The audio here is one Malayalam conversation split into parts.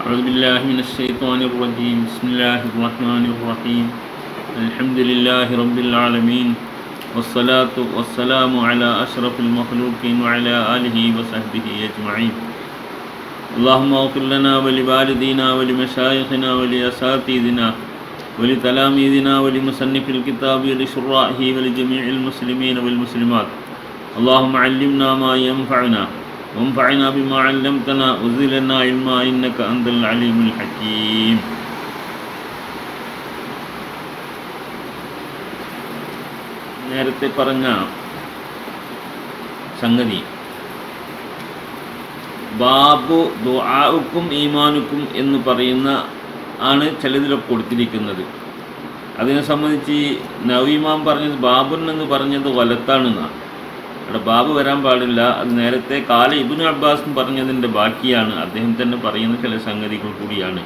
أعوذ بالله من الشيطان الرجيم بسم الله الرحمن الرحيم الحمد لله رب العالمين والصلاة والسلام على أشرف المخلوقين وعلى آله وصحبه أجمعين اللهم اغفر لنا ولوالدينا ولمشايخنا ولأساتذتنا ولتلاميذنا ولمصنف الكتاب ولشرائه ولجميع المسلمين والمسلمات اللهم علمنا ما ينفعنا وانفعنا بما علمتنا وزدنا علما إنك أنت العليم الحكيم. നേരത്തെ പറഞ്ഞ സംഗതി ബാബു ദുആഉക്കും ഈമാനുക്കും എന്ന് പറയുന്ന ആണ് ചിലതിലൊക്കെ കൊടുത്തിരിക്കുന്നത്. അതിനെ സംബന്ധിച്ച് നവീമാം പറഞ്ഞത് ബാബുൻ എന്ന് പറഞ്ഞത് വലത്താണെന്നാണ്. അവിടെ ബാബ് വരാൻ പാടില്ല. അത് നേരത്തെ കാല ഇബ്നു അബ്ബാസ് പറഞ്ഞതിൻ്റെ ബാക്കിയാണ്. അദ്ദേഹം തന്നെ പറയുന്ന ചില സംഗതികൾ കൂടിയാണ്.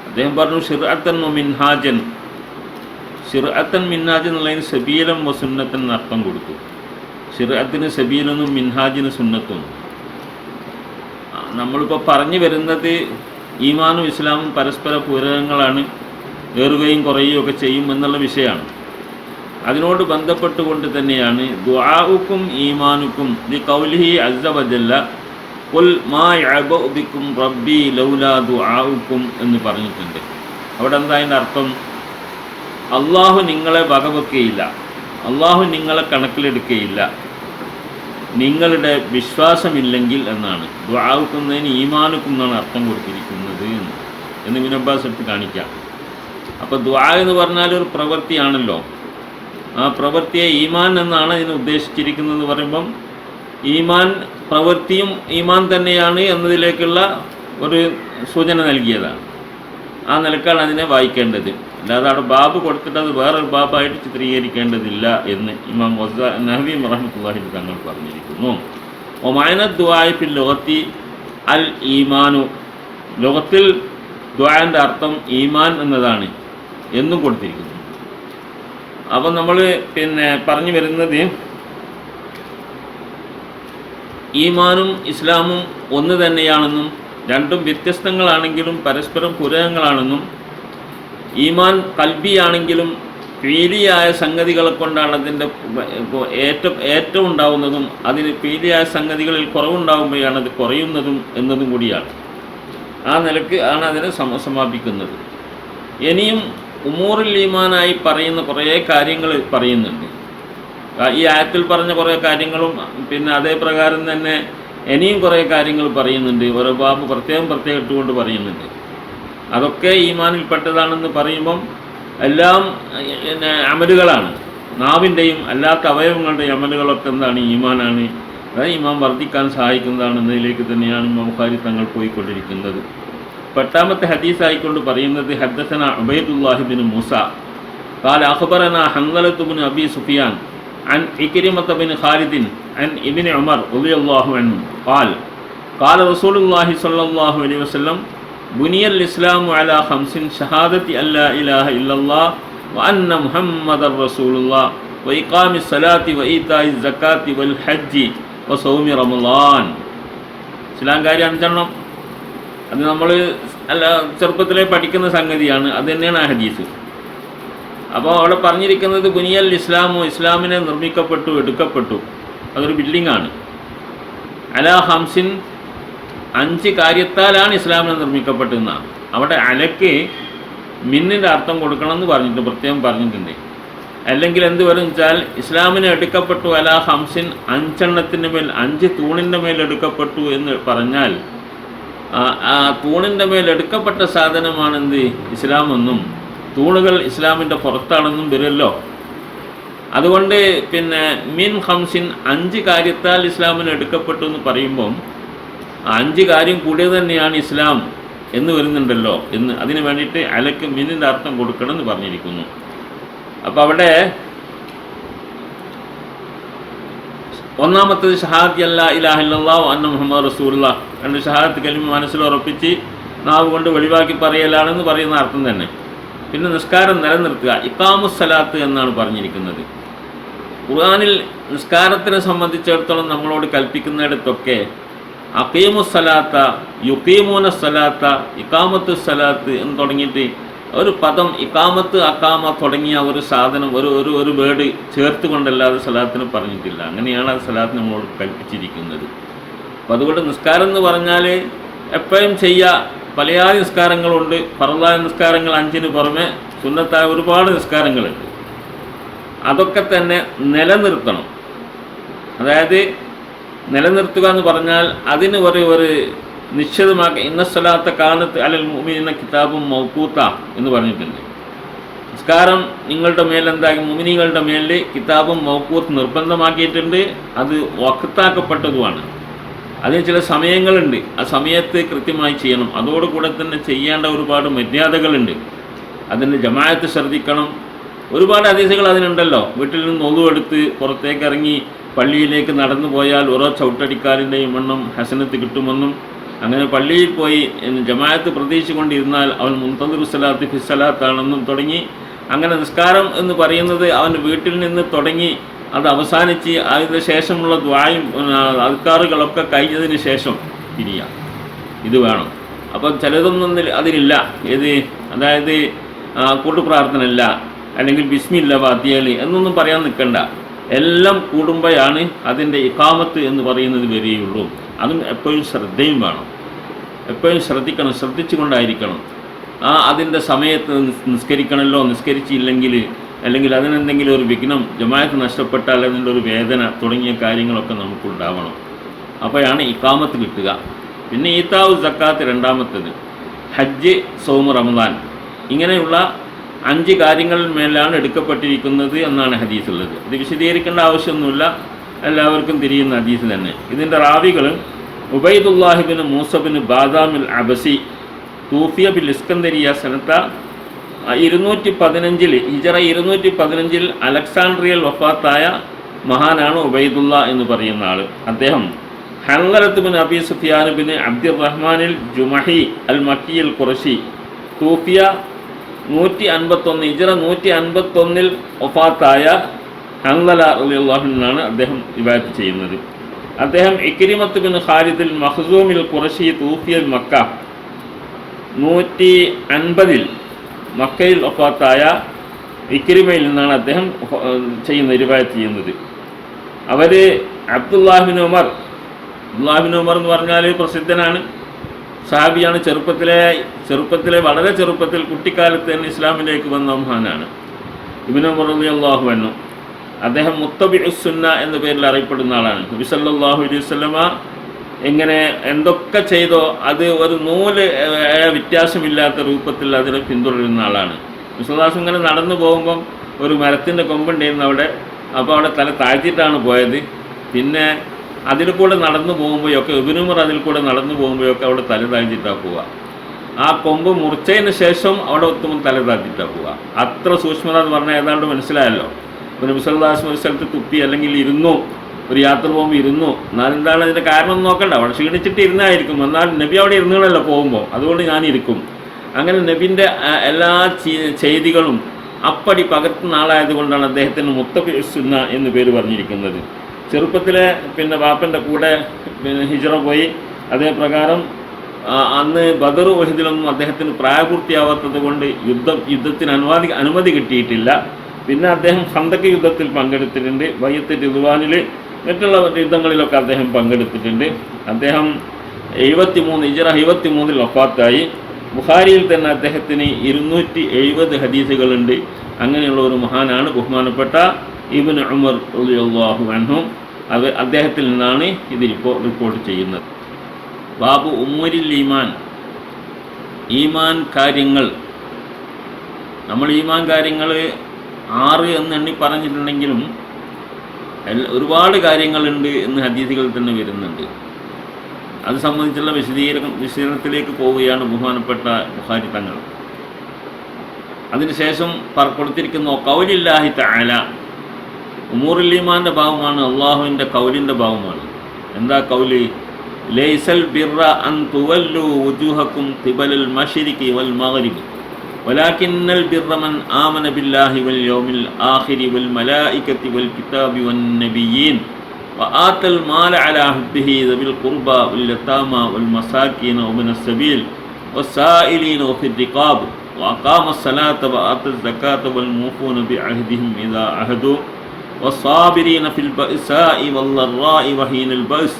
അദ്ദേഹം പറഞ്ഞു ഷിർഅത്തൻ മിൻഹാജൻ. ഷിർഅത്തൻ മിൻഹാജ് എന്നുള്ളതിന് സബീലം വസുന്നത്തൻ എന്ന് അർത്ഥം കൊടുത്തു. ഷിർഅത്തിന് സബീലെന്നും മിൻഹാജിന് സുന്നത്തും. നമ്മളിപ്പോൾ പറഞ്ഞു വരുന്നത് ഈമാനും ഇസ്ലാമും പരസ്പര പൂരകങ്ങളാണ്, ഏറുകയും കുറയുകയും ഒക്കെ ചെയ്യും എന്നുള്ള വിഷയമാണ്. അതിനോട് ബന്ധപ്പെട്ടുകൊണ്ട് തന്നെയാണ് ദുആഉക്കും ഈമാനുക്കും ദി ഖൗലിഹി അസ്സ വജല്ല ഖുൽ മാ യഅബഉ ബിക്കും റബ്ബി ലൗലാ ദുആഉക്കും എന്ന് പറഞ്ഞിട്ടുണ്ട്. അവിടെ എന്താ അതിൻ്റെ അർത്ഥം? അള്ളാഹു നിങ്ങളെ വകവെക്കുകയില്ല, അള്ളാഹു നിങ്ങളെ കണക്കിലെടുക്കുകയില്ല നിങ്ങളുടെ വിശ്വാസമില്ലെങ്കിൽ എന്നാണ്. ദുആഉക്കുന്നതിന് ഈമാനുക്കും എന്നാണ് അർത്ഥം കൊടുത്തിരിക്കുന്നത് എന്ന് ഇബ്നു അബ്ബാസ് എടുത്ത് കാണിക്കാം. അപ്പോൾ ദുആ എന്ന് പറഞ്ഞാൽ ഒരു പ്രവൃത്തിയാണല്ലോ. ആ പ്രവൃത്തിയെ ഈമാൻ എന്നാണ് ഇതിന് ഉദ്ദേശിച്ചിരിക്കുന്നത് പറയുമ്പം ഈമാൻ പ്രവൃത്തിയും ഈമാൻ തന്നെയാണ് എന്നതിലേക്കുള്ള ഒരു സൂചന നൽകിയതാണ്. ആ നിലക്കാണ് അതിനെ വായിക്കേണ്ടത്. അല്ലാതെ അവിടെ ബാബ് കൊടുത്തിട്ട് അത് വേറൊരു ബാബായിട്ട് ചിത്രീകരിക്കേണ്ടതില്ല എന്ന് ഇമാം നഹ്വി റഹ്മത്തുള്ളാഹി തങ്ങൾ പറഞ്ഞിരിക്കുന്നു. ഒമായന ദുആഇ ഫിൽ ലുഗത്തി അൽ ഈമാനു. ലോകത്തിൽ ദുആന്റെ അർത്ഥം ഈമാൻ എന്നതാണ് എന്നും കൊടുത്തിരിക്കുന്നു. അപ്പം നമ്മൾ പറഞ്ഞു വരുന്നത് ഈമാനും ഇസ്ലാമും ഒന്ന് തന്നെയാണെന്നും രണ്ടും വ്യത്യസ്തങ്ങളാണെങ്കിലും പരസ്പരം പൂരകങ്ങളാണെന്നും ഈമാൻ കൽബിയാണെങ്കിലും ഫീലിയായ സംഗതികളെ കൊണ്ടാണ് അതിൻ്റെ ഏറ്റവും ഉണ്ടാവുന്നതും അതിന് ഫീലിയായ സംഗതികളിൽ കുറവുണ്ടാകുമ്പോഴാണ് അത് കുറയുന്നതും എന്നതും കൂടിയാണ്. ആ നിലക്ക് ആണ് അതിനെ സമാപിക്കുന്നത്. ഇനിയും ഉമൂറുൽ ഈമാനായി പറയുന്ന കുറേ കാര്യങ്ങൾ പറയുന്നുണ്ട്. ഈ ആയത്തിൽ പറഞ്ഞ കുറേ കാര്യങ്ങളും അതേ പ്രകാരം തന്നെ ഇനിയും കുറേ കാര്യങ്ങൾ പറയുന്നുണ്ട്. ഓരോ ബാബ് പ്രത്യേകം ഇട്ടുകൊണ്ട് പറയുന്നുണ്ട്. അതൊക്കെ ഈമാനിൽപ്പെട്ടതാണെന്ന് പറയുമ്പം എല്ലാം അമലുകളാണ്. നാവിൻ്റെയും അല്ലാത്ത അവയവങ്ങളുടെയും അമലുകളൊക്കെ എന്താണ്? ഈമാനാണ്. അതായത് ഈമാൻ വർദ്ധിക്കാൻ സഹായിക്കുന്നതാണെന്നതിലേക്ക് തന്നെയാണ് ഇമാം ബുഖാരി തങ്ങൾ പോയിക്കൊണ്ടിരിക്കുന്നത്. എട്ടാമത്തെ ഹദീസ് ആയിക്കൊണ്ട് പറയുന്നത് ഹദ്ദസന ഉബൈദുല്ലാഹി ബിൻ മൂസ ഖാല അഖ്ബറനാ ഹൻദലത്ത് ബിൻ അബി സുഫിയാൻ അൻ ഇക്രിമത ബിൻ ഖാലിദ് അൻ ഇബ്നു ഉമർ റളിയല്ലാഹു അൻഹു ഖാല റസൂലുള്ളാഹി സ്വല്ലല്ലാഹു അലൈഹി വസല്ലം ബുനിയൽ ഇസ്ലാമു അലാ ഖംസിൻ ഷഹാദത്തി അല്ലാ ഇലാഹ ഇല്ലല്ലാഹ് വ അന്ന മുഹമ്മദർ റസൂലുള്ളാഹ് വ ഇഖാമിസ് സ്വലാത്തി വ ഈതാഇസ് സകാത്തി വൽ ഹജ്ജി വ സൗമി റമളാൻ. ഇസ്ലാം കാര്യം അഞ്ചെണ്ണം. അത് നമ്മൾ ചെറുപ്പത്തിലേ പഠിക്കുന്ന സംഗതിയാണ്. അത് തന്നെയാണ് ആ ഹദീസ്. അപ്പോൾ അവിടെ പറഞ്ഞിരിക്കുന്നത് ബുനിയൽ ഇസ്ലാമു, ഇസ്ലാമിനെ നിർമ്മിക്കപ്പെട്ടു, എടുക്കപ്പെട്ടു. അതൊരു ബിൽഡിങ്ങാണ്. അലാ ഹംസിൻ, 5 കാര്യത്താലാണ് ഇസ്ലാമിനെ നിർമ്മിക്കപ്പെട്ടതെന്നാണ്. അവിടെ അലക്ക് മിന്നിൻ്റെ അർത്ഥം കൊടുക്കണമെന്ന് പറഞ്ഞിട്ട് പ്രത്യേകം പറഞ്ഞിട്ടുണ്ട്. അല്ലെങ്കിൽ എന്ത് വരും വെച്ചാൽ ഇസ്ലാമിനെ എടുക്കപ്പെട്ടു അലാ ഹംസിൻ, 5 എണ്ണത്തിൻ്റെ മേൽ, 5 തൂണിൻ്റെ മേൽ എടുക്കപ്പെട്ടു എന്ന് പറഞ്ഞാൽ ആ തൂണിൻ്റെ മേൽ എടുക്കപ്പെട്ട സാധനമാണെന്ത്? ഇസ്ലാമെന്നും തൂണുകൾ ഇസ്ലാമിൻ്റെ പുറത്താണെന്നും വരുമല്ലോ. അതുകൊണ്ട് മിൻ ഹംസിൻ, 5 കാര്യത്താൽ ഇസ്ലാമിന് എടുക്കപ്പെട്ടു എന്ന് പറയുമ്പം 5 കാര്യം കൂടിയത് തന്നെയാണ് ഇസ്ലാം എന്ന് വരുന്നുണ്ടല്ലോ എന്ന് അതിന് വേണ്ടിയിട്ട് അലക്ക് മിന്നിൻ്റെ അർത്ഥം കൊടുക്കണം എന്ന് പറഞ്ഞിരിക്കുന്നു. അപ്പോൾ അവിടെ ഒന്നാമത്തത് ഷഹാദത്തി അല്ലാ ഇലാഹ ഇല്ലല്ലാഹു അന്ന മുഹമ്മദ് റസൂലുള്ളാഹ്. 2 ഷഹാദത്ത് കലിമ മനസ്സിൽ ഉറപ്പിച്ച് നാവ് കൊണ്ട് വെളിവാക്കി പറയലാണെന്ന് പറയുന്ന അർത്ഥം തന്നെ. പിന്നെ നിസ്കാരം നിലനിർത്തുക, ഇഖാമുസ് സലാത്ത് എന്നാണ് പറഞ്ഞിരിക്കുന്നത്. ഖുർആനിൽ നിസ്കാരത്തിനെ സംബന്ധിച്ചിടത്തോളം നമ്മളോട് കൽപ്പിക്കുന്നിടത്തൊക്കെ അഖീമുസ്സലാത്ത, യുഖീമൂന സലാത്ത, ഇഖാമത്തു സലാത്ത് എന്ന് തുടങ്ങിയിട്ട് ഒരു പദം ഇഖാമത്ത് അഖാമ തുടങ്ങിയ ഒരു സാധനം ഒരു വേർഡ് ചേർത്ത് കൊണ്ടല്ലാതെ സലാത്തിന് പറഞ്ഞിട്ടില്ല. അങ്ങനെയാണ് ആ സലാത്ത് നമ്മളോട് കൽപ്പിച്ചിരിക്കുന്നത്. അപ്പോൾ അതുകൊണ്ട് നിസ്കാരം എന്ന് പറഞ്ഞാൽ എപ്പോഴും ചെയ്യുക. പലയാതി നിസ്കാരങ്ങളുണ്ട്. ഫർളായ നിസ്കാരങ്ങൾ 5-ന് പുറമെ സുന്നത്തായ ഒരുപാട് നിസ്കാരങ്ങളുണ്ട്. അതൊക്കെ തന്നെ നിലനിർത്തണം. അതായത് നിലനിർത്തുക എന്ന് പറഞ്ഞാൽ അതിന് ഒരു നിശ്ചിതമാക്കി ഇന്ന സ്വലാത്ത കാനത്ത് അലൽ മുഅ്മിനീന കിതാബും മൗഖൂത്ത എന്ന് പറഞ്ഞിട്ടുണ്ട്. നിസ്കാരം നിങ്ങളുടെ മേലെന്താക്കി മുഅ്മിനീങ്ങളുടെ മേലിൽ കിതാബും മൗഖൂത്ത് നിർബന്ധമാക്കിയിട്ടുണ്ട്. അത് വഖത്താക്കപ്പെട്ടതുമാണ്. അതിന് ചില സമയങ്ങളുണ്ട്. ആ സമയത്ത് കൃത്യമായി ചെയ്യണം. അതോടുകൂടെ തന്നെ ചെയ്യേണ്ട ഒരുപാട് മര്യാദകളുണ്ട്. അതിൻ്റെ ജമാഅത്ത് ശ്രദ്ധിക്കണം. ഒരുപാട് ഹദീസുകൾ അതിനുണ്ടല്ലോ. വീട്ടിൽ നിന്ന് ഒളുവെടുത്ത് പുറത്തേക്ക് ഇറങ്ങി പള്ളിയിലേക്ക് നടന്നു പോയാൽ ഓരോ ചവിട്ടടിക്കാരൻ്റെയും എണ്ണം ഹസനത്ത് കിട്ടുമെന്നും, അങ്ങനെ പള്ളിയിൽ പോയി ജമാഅത്ത് പ്രതീക്ഷിച്ചുകൊണ്ടിരുന്നാൽ അവൻ മുൻതദിറു സ്വലാത്ത് ഫിസ്സലാത്താണെന്നും തുടങ്ങി. അങ്ങനെ നിസ്കാരം എന്ന് പറയുന്നത് അവൻ്റെ വീട്ടിൽ നിന്ന് തുടങ്ങി അത് അവസാനിച്ച് അതിന് ശേഷമുള്ള ദ്വായും അദ്കാറുകളൊക്കെ കഴിഞ്ഞതിന് ശേഷം തിരിയാം. ഇത് വേണം. അപ്പം ചിലതൊന്നും അതിലില്ല. അതായത് കൂട്ടുപ്രാർത്ഥന ഇല്ല, അല്ലെങ്കിൽ ബിസ്മില്ല വാദ്യാൽ എന്നൊന്നും പറയാൻ നിൽക്കണ്ട. എല്ലാം കൂടുമ്പോഴാണ് അതിൻ്റെ ഇഖാമത്ത് എന്ന് പറയുന്നത് വരികയുള്ളൂ. അതും എപ്പോഴും ശ്രദ്ധയും വേണം. എപ്പോഴും ശ്രദ്ധിക്കണം, ശ്രദ്ധിച്ചുകൊണ്ടായിരിക്കണം. അതിൻ്റെ സമയത്ത് നിസ്കരിക്കണമല്ലോ. നിസ്കരിച്ചില്ലെങ്കിൽ അല്ലെങ്കിൽ അതിനെന്തെങ്കിലും ഒരു വിഘ്നം, ജമാഅത്ത് നഷ്ടപ്പെട്ടാൽ അതിൻ്റെ ഒരു വേദന തുടങ്ങിയ കാര്യങ്ങളൊക്കെ നമുക്കുണ്ടാവണം. അപ്പോഴാണ് ഇഖാമത്ത് കിട്ടുക. പിന്നെ ഈത്താവു സക്കാത്ത് രണ്ടാമത്തേത്, ഹജ്ജ്, സൗമ്, റമദാൻ, ഇങ്ങനെയുള്ള 5 കാര്യങ്ങളിൽ മേലാണ് എടുക്കപ്പെട്ടിരിക്കുന്നത് എന്നാണ് ഹദീസുള്ളത്. ഇത് വിശദീകരിക്കേണ്ട ആവശ്യമൊന്നുമില്ല, എല്ലാവർക്കും തിരിയുന്ന ഹദീസ് തന്നെ. ഇതിൻ്റെ റാവികൾ ഉബൈദുല്ലാഹിബിന് മൂസബിന് ബാദാമിൽ അബസി തൂഫിയ ബിൽ ഇസ്കന്ദരിയ സനത്ത 215 ഹിജറ 215 അലക്സാണ്ട്രിയയിൽ വഫാത്തായ മഹാനാണ് ഉബൈദുല്ല എന്ന് പറയുന്ന ആൾ. അദ്ദേഹം ഹൻലറത്ത് ബിൻ അബി സുഫിയാൻ ബിൻ അബ്ദുറഹ്മാനിൽ ജുമഹി അൽ മക്കിയിൽ ഖുറശി തൂഫിയ 151 ഹിജറ 151 വഫാത്തായ ഹൻലല റളിയല്ലാഹു അൻഹു അദ്ദേഹം റിവായത്ത് ചെയ്യുന്നത്. അദ്ദേഹം ഇക്രിമത്ത് ബിൻ ഖാലിദ് മഖ്സൂമിൽ ഖുറശി തൂഫിയ മക്ക 150 മക്കയിൽ വഫാത്തായ ഇക്രിമയിൽ നിന്നാണ് അദ്ദേഹം റിവായത്ത് ചെയ്യുന്നത്. അവർ അബ്ദുല്ലാഹിബിൻ ഉമർ എന്ന് പറഞ്ഞാൽ പ്രസിദ്ധനാണ്, സഹാബിയാണ്. ചെറുപ്പത്തിലെ വളരെ ചെറുപ്പത്തിൽ കുട്ടിക്കാലത്ത് തന്നെ ഇസ്ലാമിലേക്ക് വന്ന മഹാനാണ് ഇബ്നു ഉമർ റളിയല്ലാഹു അൻഹു. അദ്ദേഹം മുത്തബിഉസ് സുന്ന എന്ന പേരിൽ അറിയപ്പെടുന്ന ആളാണ്. നബി സല്ലല്ലാഹു അലൈഹി വസല്ലമ എങ്ങനെ എന്തൊക്കെ ചെയ്തോ അത് ഒരു നൂല് വ്യത്യാസമില്ലാത്ത രൂപത്തിൽ അതിനെ പിന്തുടരുന്ന ആളാണ്. വിശ്വാസം ഇങ്ങനെ നടന്നു പോകുമ്പം ഒരു മരത്തിൻ്റെ കൊമ്പുണ്ടായിരുന്നു അവിടെ. അപ്പോൾ അവിടെ തല താഴ്ത്തിയിട്ടാണ് പോയത്. പിന്നെ അതിൽ കൂടെ നടന്നു പോകുമ്പോഴൊക്കെ ഇബ്നു ഉമർ അതിൽ കൂടെ നടന്നു പോകുമ്പോഴൊക്കെ അവിടെ തല താഴ്ത്തിയിട്ടാണ് പോവുക. ആ കൊമ്പ് മുറിച്ചതിന് ശേഷം അവിടെ എത്തുമ്പോൾ തല താഴ്ത്തിയിട്ടാണ് പോവുക. അത്ര സൂക്ഷ്മത എന്ന് പറഞ്ഞാൽ ഏതാണ്ട് മനസ്സിലായല്ലോ. ഇപ്പോൾ നബി സല്ലല്ലാഹു അലൈഹി വസല്ലം ഒരു സ്ഥലത്ത് തുപ്പി അല്ലെങ്കിൽ ഇരുന്നു, ഒരു യാത്ര പോകുമ്പോൾ ഇരുന്നു. എന്നാൽ എന്താണ് അതിൻ്റെ കാരണം നോക്കണ്ട, അവിടെ ക്ഷീണിച്ചിട്ട് ഇരുന്നായിരിക്കും. എന്നാൽ നബി അവിടെ ഇരുന്നുകളല്ലോ പോകുമ്പോൾ, അതുകൊണ്ട് ഞാൻ ഇരിക്കും. അങ്ങനെ നബിൻ്റെ എല്ലാ ചെയ്തികളും അപ്പടി പകർത്തുന്ന ആളായതുകൊണ്ടാണ് അദ്ദേഹത്തിന് മുത്തബിഉസ് സുന്ന എന്ന് പേര് പറഞ്ഞിരിക്കുന്നത്. ചെറുപ്പത്തിലെ വാപ്പൻ്റെ കൂടെ ഹിജ്റ പോയി. അതേ പ്രകാരം അന്ന് ബദർ ഉഹദിലൊന്നും അദ്ദേഹത്തിന് പ്രായപൂർത്തിയാവാത്തത് കൊണ്ട് യുദ്ധത്തിന് അനുമതി കിട്ടിയിട്ടില്ല. പിന്നെ അദ്ദേഹം ഖന്തക്ക് യുദ്ധത്തിൽ പങ്കെടുത്തിട്ടുണ്ട്. ബയ്യത്ത് റിദ്വാനിൽ മറ്റുള്ള യുദ്ധങ്ങളിലൊക്കെ അദ്ദേഹം പങ്കെടുത്തിട്ടുണ്ട്. അദ്ദേഹം 73 ഹിജ്റ 73 വഫാത്തായി. ബുഖാരിയിൽ തന്നെ അദ്ദേഹത്തിന് 270 ഹദീസുകളുണ്ട്. അങ്ങനെയുള്ള ഒരു മഹാനാണ് ബഹുമാനപ്പെട്ട ഇബ്നു ഉമർ റളിയല്ലാഹു അൻഹു. അദ്ദേഹത്തിൽ നിന്നാണ് ഇത് റിപ്പോർട്ട് ചെയ്യുന്നത്. ബാബു ഉമ്മൂരിൽ ഈമാൻ കാര്യങ്ങൾ. നമ്മൾ ഈമാൻ കാര്യങ്ങൾ 6 എന്ന് എണ്ണി പറഞ്ഞിട്ടുണ്ടെങ്കിലും ഒരുപാട് കാര്യങ്ങളുണ്ട് എന്ന് ഹദീസുകൾ തന്നെ വരുന്നുണ്ട്. അത് സംബന്ധിച്ചുള്ള വിശദീകരണത്തിലേക്ക് പോവുകയാണ് ബഹുമാനപ്പെട്ട ബുഖാരി തങ്ങൾ. അതിനുശേഷം കൊടുത്തിരിക്കുന്ന ഖൗലില്ലാഹി തആല, ഉമൂറുൽ ഈമാൻ്റെ ഭാഗമാണ്, അള്ളാഹുവിൻ്റെ കൗലിൻ്റെ ഭാഗമാണ്. എന്താ കൗല്? ലൈസൽ ബിർറ അൻ തുവല്ലു വുജൂഹക്കും ഖിബലൽ മശ്രിഖി വൽ മഗ്രിബ് വലാകിന്നൽ ബിർറ മൻ ആമന ബില്ലാഹി വൽ യൗമിൽ ആഖിരി വൽ മലായികതി വൽ കിതാബി വൻ നബിയ്യീൻ وآتى المال على حبه ذوي القربى واليتامى والمساكين وابن السبيل والسائلين وفي الرقاب وأقام الصلاة وآتى الزكاة والموفون بعهدهم إذا عهدوا والصابرين في البأساء والضراء وحين البأس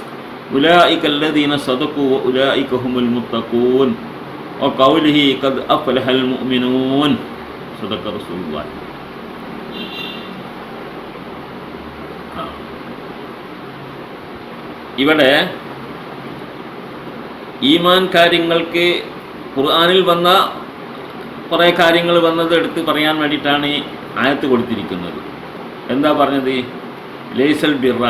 أولئك الذين صدقوا وأولئك هم المتقون وقوله قد أفلح المؤمنون صدق رسول الله. ഇവിടെ ഈമാൻ കാര്യങ്ങൾക്ക് ഖുർആനിൽ വന്ന കുറേ കാര്യങ്ങൾ വന്നത് എടുത്ത് പറയാൻ വേണ്ടിയിട്ടാണ് ഈ ആയത്ത് കൊടുത്തിരിക്കുന്നത്. എന്താ പറഞ്ഞത്? ലൈസൽ ബിറ,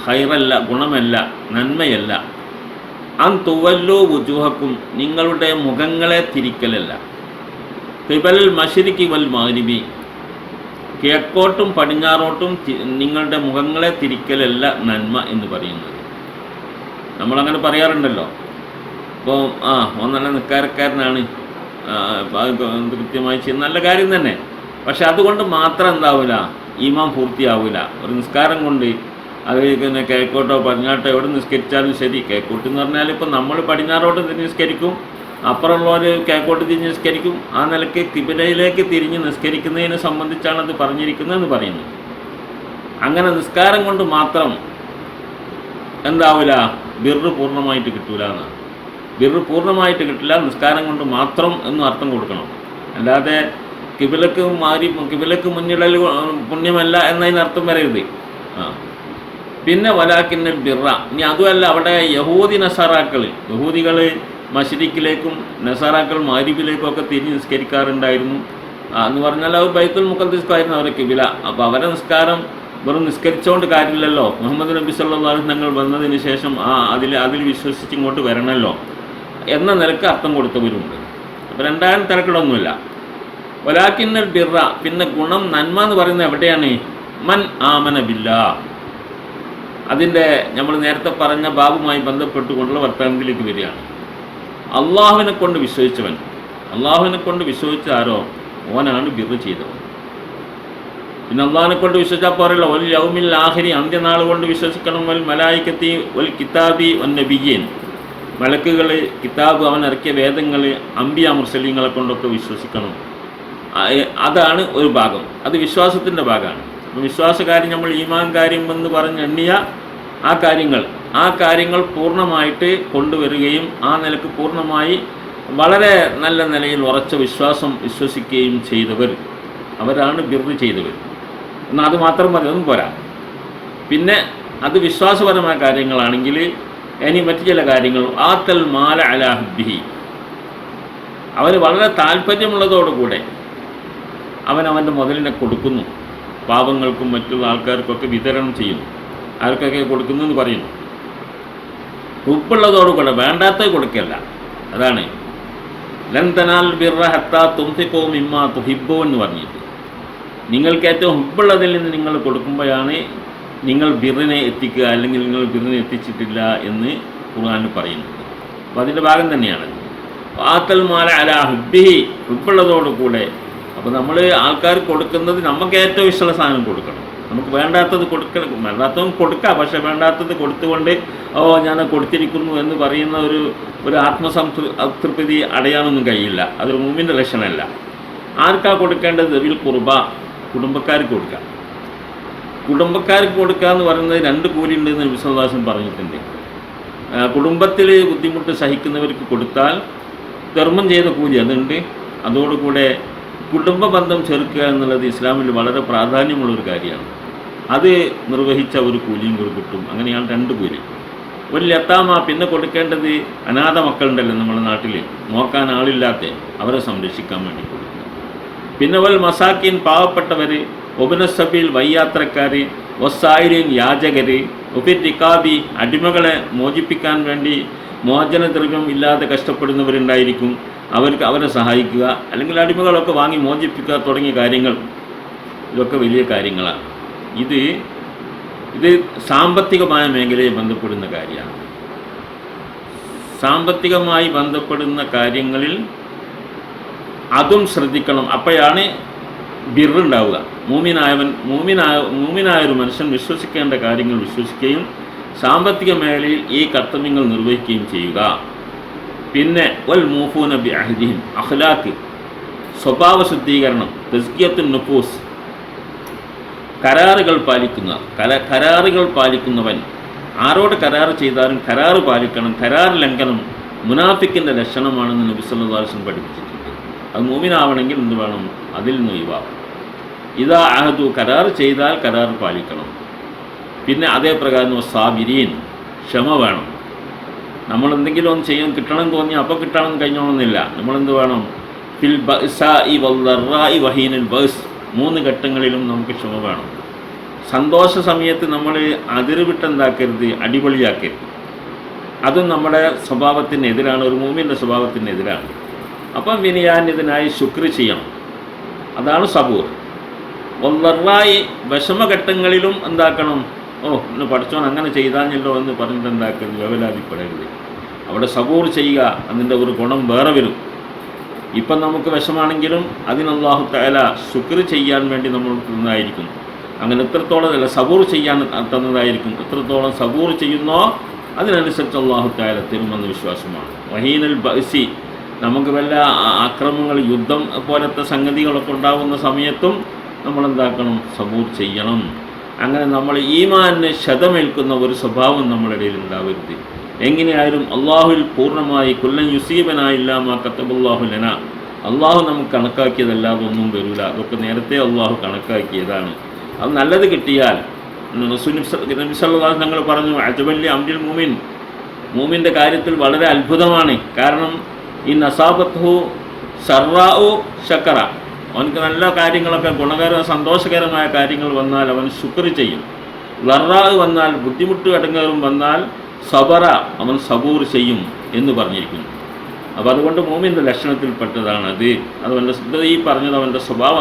ഖൈറല്ല, ഗുണമല്ല, നന്മയല്ല, അൻ തുവല്ലു വുജൂഹക്കും, നിങ്ങളുടെ മുഖങ്ങളെ തിരിക്കലല്ല, ഖിബലൽ മശ്രിഖി വൽ മഗ്രിബി, കിഴക്കോട്ടും പടിഞ്ഞാറോട്ടും നിങ്ങളുടെ മുഖങ്ങളെ തിരിക്കലല്ല നന്മ എന്ന് പറയുന്നത്. നമ്മളങ്ങനെ പറയാറുണ്ടല്ലോ. ഇപ്പോൾ നല്ല നിസ്കാരക്കാരനാണ്, കൃത്യമായി ചെയ്യുന്ന നല്ല കാര്യം തന്നെ. പക്ഷെ അതുകൊണ്ട് മാത്രം എന്താവില്ല, ഈമാൻ പൂർത്തിയാവില്ല. ഒരു നിസ്കാരം കൊണ്ട് അത് പിന്നെ കിഴക്കോട്ടോ പടിഞ്ഞാട്ടോ എവിടെ നിസ്കരിച്ചാലും ശരി, കിഴക്കോട്ട് എന്ന് പറഞ്ഞാൽ ഇപ്പോൾ നമ്മൾ പടിഞ്ഞാറോട്ട് തിരിഞ്ഞ് നിസ്കരിക്കും, അപ്പുറമുള്ളവർ കിഴക്കോട്ട് തിരിഞ്ഞ് നിസ്കരിക്കും. ആ നിലയ്ക്ക് കിബിലയിലേക്ക് തിരിഞ്ഞ് നിസ്കരിക്കുന്നതിനെ സംബന്ധിച്ചാണ് അത് പറഞ്ഞിരിക്കുന്നതെന്ന് പറയുന്നു. അങ്ങനെ നിസ്കാരം കൊണ്ട് മാത്രം എന്താവില്ല, ബിർറ് പൂർണ്ണമായിട്ട് കിട്ടൂല എന്നാണ്. ബിർറ് പൂർണ്ണമായിട്ട് കിട്ടില്ല, നിസ്കാരം കൊണ്ട് മാത്രം എന്നും അർത്ഥം കൊടുക്കണം. അല്ലാതെ കിബിലക്ക് മുന്നിടൽ പുണ്യമല്ല എന്നതിനർത്ഥം വരരുത്. പിന്നെ വലാക്കിന്നൽ ബിർറ, ഇനി അതുമല്ല, അവിടെ യഹൂദികൾ മശ്രിക്കിലേക്കും നസാറാക്കൾ മഗ്രിബിലേക്കും ഒക്കെ തിരിഞ്ഞ് നിസ്കരിക്കാറുണ്ടായിരുന്നു. എന്ന് പറഞ്ഞാൽ അവർ ബൈത്തുൽ മുഖദ്ദിസ്ക്കായിരുന്നു അവരെ കിബില. അപ്പോൾ അവരെ നിസ്കാരം വെറും നിസ്കരിച്ചുകൊണ്ട് കാര്യമില്ലല്ലോ. മുഹമ്മദ് നബി സല്ലല്ലാഹു അലൈഹി വസല്ലം വന്നതിന് ശേഷം അതിൽ വിശ്വസിച്ച് ഇങ്ങോട്ട് വരണമല്ലോ എന്ന നിലക്ക് അർത്ഥം കൊടുത്തവരുണ്ട്. അപ്പോൾ രണ്ടായിരം തിരക്കിടൊന്നുമില്ല. വലാക്കിന്നൽ ബിർറ, പിന്നെ ഗുണം, നന്മ എന്ന് പറയുന്നത് എവിടെയാണ്? മൻ ആമന ബില്ലാ. അതിൻ്റെ നമ്മൾ നേരത്തെ പറഞ്ഞ ബാബുമായി ബന്ധപ്പെട്ടുകൊണ്ടുള്ള വർത്തമാനത്തിലേക്ക് വരികയാണ്. അള്ളാഹുവിനെ കൊണ്ട് വിശ്വസിച്ചവൻ, അള്ളാഹുവിനെ കൊണ്ട് വിശ്വസിച്ച ആരോ ഓനാണ് ബിർറ് ചെയ്തവൻ. പിന്നെ അള്ളാഹിനെ കൊണ്ട് വിശ്വസിച്ചാൽ പോരല്ലോ, വൽ യൗമിൽ ആഖിരി, അന്ത്യനാൾ കൊണ്ട് വിശ്വസിക്കണം. വൽ മലായികത്തി വൽ കിതാബി വൻ നബിയ്യീൻ, മലക്കുകൾ, കിതാബ്, അവൻ ഇറക്കിയ വേദങ്ങൾ, അംബിയ മുർസലീങ്ങളെ കൊണ്ടൊക്കെ വിശ്വസിക്കണം. അതാണ് ഒരു ഭാഗം, അത് വിശ്വാസത്തിൻ്റെ ഭാഗമാണ്. അപ്പോൾ വിശ്വാസകാര്യം നമ്മൾ ഈമാൻ കാര്യം എന്ന് പറഞ്ഞ് എണ്ണിയ ആ കാര്യങ്ങൾ പൂർണ്ണമായിട്ട് കൊണ്ടുവരികയും ആ നിലക്ക് പൂർണ്ണമായി വളരെ നല്ല നിലയിൽ ഉറച്ച വിശ്വസിക്കുകയും ചെയ്തവർ, അവരാണ് ബിർറ് ചെയ്തവർ. എന്നാൽ അത് മാത്രം മതി, ഒന്നും പോരാ. പിന്നെ അത് വിശ്വാസപരമായ കാര്യങ്ങളാണെങ്കിൽ ഇനി മറ്റു ചില കാര്യങ്ങൾ, ആത്തൽ മാല അലാ ഹുബ്ബിഹി, അവന് വളരെ താല്പര്യമുള്ളതോടുകൂടെ അവൻ്റെ മുതലിനെ കൊടുക്കുന്നു, പാവങ്ങൾക്കും മറ്റുള്ള ആൾക്കാർക്കൊക്കെ വിതരണം ചെയ്യുന്നു. ആർക്കൊക്കെ കൊടുക്കുന്നു എന്ന് പറയുന്നു. ഹുബ്ബുള്ളതോടുകൂടെ, വേണ്ടാത്തത് കൊടുക്കല്ല. അതാണ് ലൻ തനാൽ ബിർറ ഹത്താ തുൻഫിഖൂ മിമ്മാ തുഹിബ്ബൂൻ എന്ന് പറഞ്ഞിട്ട്, നിങ്ങൾക്ക് ഏറ്റവും ഹുബ്ബുള്ളതിൽ നിന്ന് നിങ്ങൾ കൊടുക്കുമ്പോഴാണ് നിങ്ങൾ ബിർറിനെ എത്തിക്കുക, അല്ലെങ്കിൽ നിങ്ങൾ ബിർറിനെ എത്തിച്ചിട്ടില്ല എന്ന് ഖുർആനിൽ പറയുന്നത്. അപ്പോൾ അതിൻ്റെ ഭാഗം തന്നെയാണ് ആത്തൽ മാല അലാ ഹുബ്ബിഹി, ഹുബ്ബുള്ളതോടുകൂടെ. അപ്പോൾ നമ്മൾ ആൾക്കാർ കൊടുക്കുന്നത് നമുക്ക് ഏറ്റവും ഇഷ്ടമുള്ള സാധനം കൊടുക്കണം. നമുക്ക് വേണ്ടാത്തത് കൊടുക്കണം, വേണ്ടാത്തതും കൊടുക്കാം, പക്ഷേ വേണ്ടാത്തത് കൊടുത്തുകൊണ്ട് ഞാൻ കൊടുത്തിരിക്കുന്നു എന്ന് പറയുന്ന ഒരു ആത്മസംതൃപ്തി അടയാനൊന്നും കഴിയില്ല. അതൊരു മുഅ്മിൻ്റെ ലക്ഷണമല്ല. ആർക്കാ കൊടുക്കേണ്ടത്? ദവിൽ ഖുർബ, കുടുംബക്കാർക്ക് കൊടുക്കുക. കുടുംബക്കാർക്ക് കൊടുക്കുക എന്ന് പറയുന്നത് രണ്ട് കൂലിയുണ്ട് എന്ന് നബി സല്ലല്ലാഹു അലൈഹി വസല്ലം പറഞ്ഞിട്ടുണ്ട്. കുടുംബത്തിൽ ബുദ്ധിമുട്ട് സഹിക്കുന്നവർക്ക് കൊടുത്താൽ ധർമ്മം ചെയ്ത കൂലി അതുണ്ട്. അതോടുകൂടെ കുടുംബ ബന്ധം ചേർക്കുക എന്നുള്ളത് ഇസ്ലാമിൽ വളരെ പ്രാധാന്യമുള്ളൊരു കാര്യമാണ്. അത് നിർവഹിച്ച ഒരു കൂലിയും കൂടി കിട്ടും. അങ്ങനെയാണ് രണ്ട് കൂലി. ഒരു യത്താമ, പിന്നെ കൊടുക്കേണ്ടത് അനാഥ മക്കളുണ്ടല്ലോ നമ്മുടെ നാട്ടിൽ, നോക്കാൻ ആളില്ലാത്ത, അവരെ സംരക്ഷിക്കാൻ വേണ്ടി കൊടുക്കുക. പിന്നെ വൽ മസാക്കിൻ, പാവപ്പെട്ടവർ, ഒബിന സബീൽ, വയ്യാത്രക്കാർ, വസ്സായിരീൻ, യാചകർ, ഒഫിർ റിക്കാബി, അടിമകളെ മോചിപ്പിക്കാൻ വേണ്ടി മോചനദ്രവ്യം ഇല്ലാതെ കഷ്ടപ്പെടുന്നവരുണ്ടായിരിക്കും, അവരെ സഹായിക്കുക, അല്ലെങ്കിൽ അടിമകളൊക്കെ വാങ്ങി മോചിപ്പിക്കുക തുടങ്ങിയ കാര്യങ്ങൾ, ഇതൊക്കെ വലിയ കാര്യങ്ങളാണ്. ഇത് സാമ്പത്തികമായ മേഖലയെ ബന്ധപ്പെടുന്ന കാര്യമാണ്. സാമ്പത്തികമായി ബന്ധപ്പെടുന്ന കാര്യങ്ങളിൽ അതും ശ്രദ്ധിക്കണം. അപ്പോഴാണ് ബിറുണ്ടാവുക. മൂമിനായൊരു മനുഷ്യൻ വിശ്വസിക്കേണ്ട കാര്യങ്ങൾ വിശ്വസിക്കുകയും സാമ്പത്തിക മേഖലയിൽ ഈ കർത്തവ്യങ്ങൾ നിർവഹിക്കുകയും ചെയ്യുക. പിന്നെ വൽ മൂഫൂന ബി അഹ്ദിഹിം, അഖ്ലാഖ്, സ്വഭാവ ശുദ്ധീകരണം, തസ്കിയത്തുൻ നുഫൂസ്, കരാറുകൾ പാലിക്കുന്നവൻ. ആരോട് കരാർ ചെയ്താലും കരാറ് പാലിക്കണം. കരാർ ലംഘനം മുനാഫിക്കിൻ്റെ ലക്ഷണമാണെന്ന് നബി സല്ലല്ലാഹു അലൈഹി വസല്ലം പഠിപ്പിച്ചിട്ടുണ്ട്. അത് മൂമിനാവണമെങ്കിൽ എന്ത് വേണം? അതിൽ നിന്ന് ഒഴിവാകും. ഇതാ അഹദു, കരാർ ചെയ്താൽ കരാർ പാലിക്കണം. പിന്നെ അതേപ്രകാരം സാബിരീൻ, ക്ഷമ വേണം. നമ്മളെന്തെങ്കിലും ഒന്ന് ചെയ്യാൻ കിട്ടണം തോന്നി അപ്പോൾ കിട്ടണം കഴിഞ്ഞോണമെന്നില്ല. നമ്മളെന്ത് വേണം? ഫിൽ ബഅ്സാഇ വദ്ദറാഇ വഹീനിൽ ബഅ്സ്, 3 ഘട്ടങ്ങളിലും നമുക്ക് ക്ഷമ വേണം. സന്തോഷ സമയത്ത് നമ്മൾ അതിരുവിട്ടെന്താക്കരുത്, അടിപൊളിയാക്കരുത്. അതും നമ്മുടെ സ്വഭാവത്തിനെതിരാണ്, ഒരു മൂമിൻ്റെ സ്വഭാവത്തിനെതിരാണ്. അപ്പം വിനയാന്യതിനായി ശുക്ർ ചെയ്യണം. അതാണ് സബൂർ. വദ്ദറാഇ, വിഷമഘട്ടങ്ങളിലും എന്താക്കണം? ഇന്ന് പഠിച്ചോൻ അങ്ങനെ ചെയ്താഞ്ഞല്ലോ എന്ന് പറഞ്ഞിട്ട് എന്താക്കരുത്, വേവലാതിപ്പെടരുത്. അവിടെ സബൂർ ചെയ്യുക, അതിൻ്റെ ഒരു ഗുണം വേറെ വരും. ഇപ്പം നമുക്ക് വിഷമാണെങ്കിലും അതിന് അല്ലാഹു തആല ശുക്ർ ചെയ്യാൻ വേണ്ടി നമ്മൾ തന്നതായിരിക്കും. അങ്ങനെ എത്രത്തോളം അല്ല സബൂർ ചെയ്യാൻ തന്നതായിരിക്കും. എത്രത്തോളം സബൂർ ചെയ്യുന്നോ അതിനനുസരിച്ച് അല്ലാഹു തആല തരുമെന്ന് വിശ്വാസമാണ്. വഹീനൽ ബഅ്സി, നമുക്ക് വല്ല ആക്രമണങ്ങൾ, യുദ്ധം പോലത്തെ സംഗതികളൊക്കെ ഉണ്ടാകുന്ന സമയത്തും നമ്മളെന്താക്കണം? സബൂർ ചെയ്യണം. അങ്ങനെ നമ്മൾ ഈമാനിന് ക്ഷതമേൽക്കുന്ന ഒരു സ്വഭാവം നമ്മുടെ ഇടയിൽ ഉണ്ടാവരുത്. എങ്ങനെയായാലും അള്ളാഹുവിൽ പൂർണ്ണമായി കുല്ലൻ യുസീബനായില്ല മാ കതബല്ലാഹു ലനാ, അള്ളാഹു നമുക്ക് കണക്കാക്കിയതല്ലാതെ ഒന്നും വരില്ല. അതൊക്കെ നേരത്തെ അള്ളാഹു കണക്കാക്കിയതാണ്. അത് നല്ലത് കിട്ടിയാൽ നബി സല്ലല്ലാഹു അലൈഹി വസല്ലം ഞങ്ങൾ പറഞ്ഞു, അജബല്ലി അംരിൽ മൂമിൻ, മൂമിൻ്റെ കാര്യത്തിൽ വളരെ അത്ഭുതമാണ്. കാരണം ഈ നസാബത്ഹു സറാഉ ശക്കറ, അവനക്ക് നല്ല കാര്യങ്ങളൊക്കെ സന്തോഷകരമായ കാര്യങ്ങൾ വന്നാൽ അവൻ ശുക്ർ ചെയ്യും. ലറാഹ് വന്നാൽ, ബുദ്ധിമുട്ട് അടങ്ങേറും വന്നാൽ സബറ, അവൻ സബൂർ ചെയ്യും എന്ന് പറഞ്ഞിരിക്കുന്നു. അപ്പോൾ അതുകൊണ്ട് മൂമിൻ്റെ ലക്ഷണത്തിൽപ്പെട്ടതാണ് അത്. അവൻ്റെ ഈ പറഞ്ഞത് അവൻ്റെ സ്വഭാവ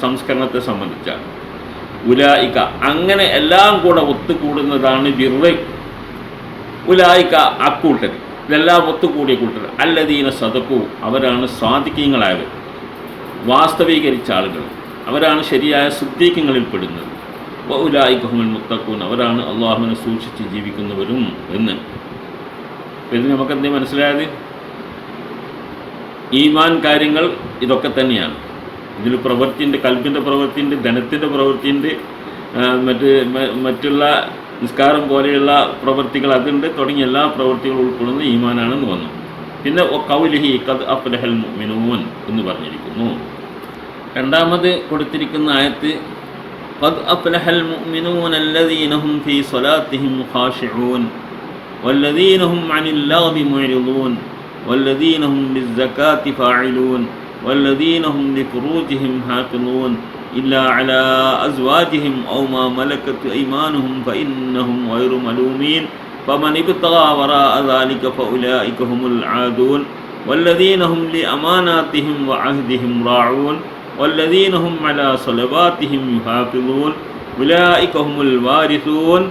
സംസ്കരണത്തെ സംബന്ധിച്ചാണ്. ഉലായിക്ക, അങ്ങനെ എല്ലാം കൂടെ ഒത്തുകൂടുന്നതാണ് ബിർറ്. ഉലായിക്ക, അക്കൂട്ടർ, ഇതെല്ലാം ഒത്തുകൂടിയ കൂട്ടർ. അല്ലദീന സദഖു, അവരാണ് സാദിഖീങ്ങളായവർ, വാസ്തവീകരിച്ച ആളുകൾ, അവരാണ് ശരിയായ സിദ്ദീഖുകളിൽ പെടുന്നത്. വഉലായിക ഹുമുൽ മുത്തഖൂൻ, അവരാണ് അള്ളാഹുവിനെ സൂക്ഷിച്ച് ജീവിക്കുന്നവരും എന്ന്. ഇത് നമുക്കെന്തേ മനസ്സിലായത്? ഈമാൻ കാര്യങ്ങൾ ഇതൊക്കെ തന്നെയാണ്. ഇതിൽ പ്രവൃത്തിയുണ്ട്, കൽബിൻ്റെ പ്രവൃത്തിയുണ്ട്, ധനത്തിൻ്റെ പ്രവൃത്തിയുണ്ട്, മറ്റുള്ള നിസ്കാരം പോലെയുള്ള പ്രവൃത്തികൾ അതുണ്ട്, തുടങ്ങിയ എല്ലാ പ്രവൃത്തികളും ഉൾക്കൊള്ളുന്ന ഈമാനാണെന്ന് വന്നു. പിന്നെ ഖൗലിഹി ഖദ് അഫ്ലഹൽ മുഅ്മിനൂൻ എന്ന് പറഞ്ഞിരിക്കുന്നു. രണ്ടാമത് കൊടുത്തിരിക്കുന്ന ആയത്ത് ഖദ് അഫ്ലഹൽ മുഅ്മിനൂന അല്ലദീന ഹും ഫീ സ്വലാത്തിഹിം ഖാശിഊൻ വല്ലദീന ഹും അനിൽ ലഗ്വി മുഅ്രിദൂൻ വല്ലദീന ഹും ലിസ്സകാത്തി ഫാഇലൂൻ വല്ലദീന ഹും ലിഫുറൂജിഹിം ഹാഫിളൂൻ ഇല്ലാ അലാ അസ്വാജിഹിം ഔ മാ മലക്കത് അയ്മാനുഹും ഫഇന്നഹും ഗൈറു മലൂമീൻ فمن ابتغى وراء ذلك فأولئك هم العادون والذين هم لأماناتهم وعهدهم راعون والذين هم على صلواتهم يحافظون أولئك هم الوارثون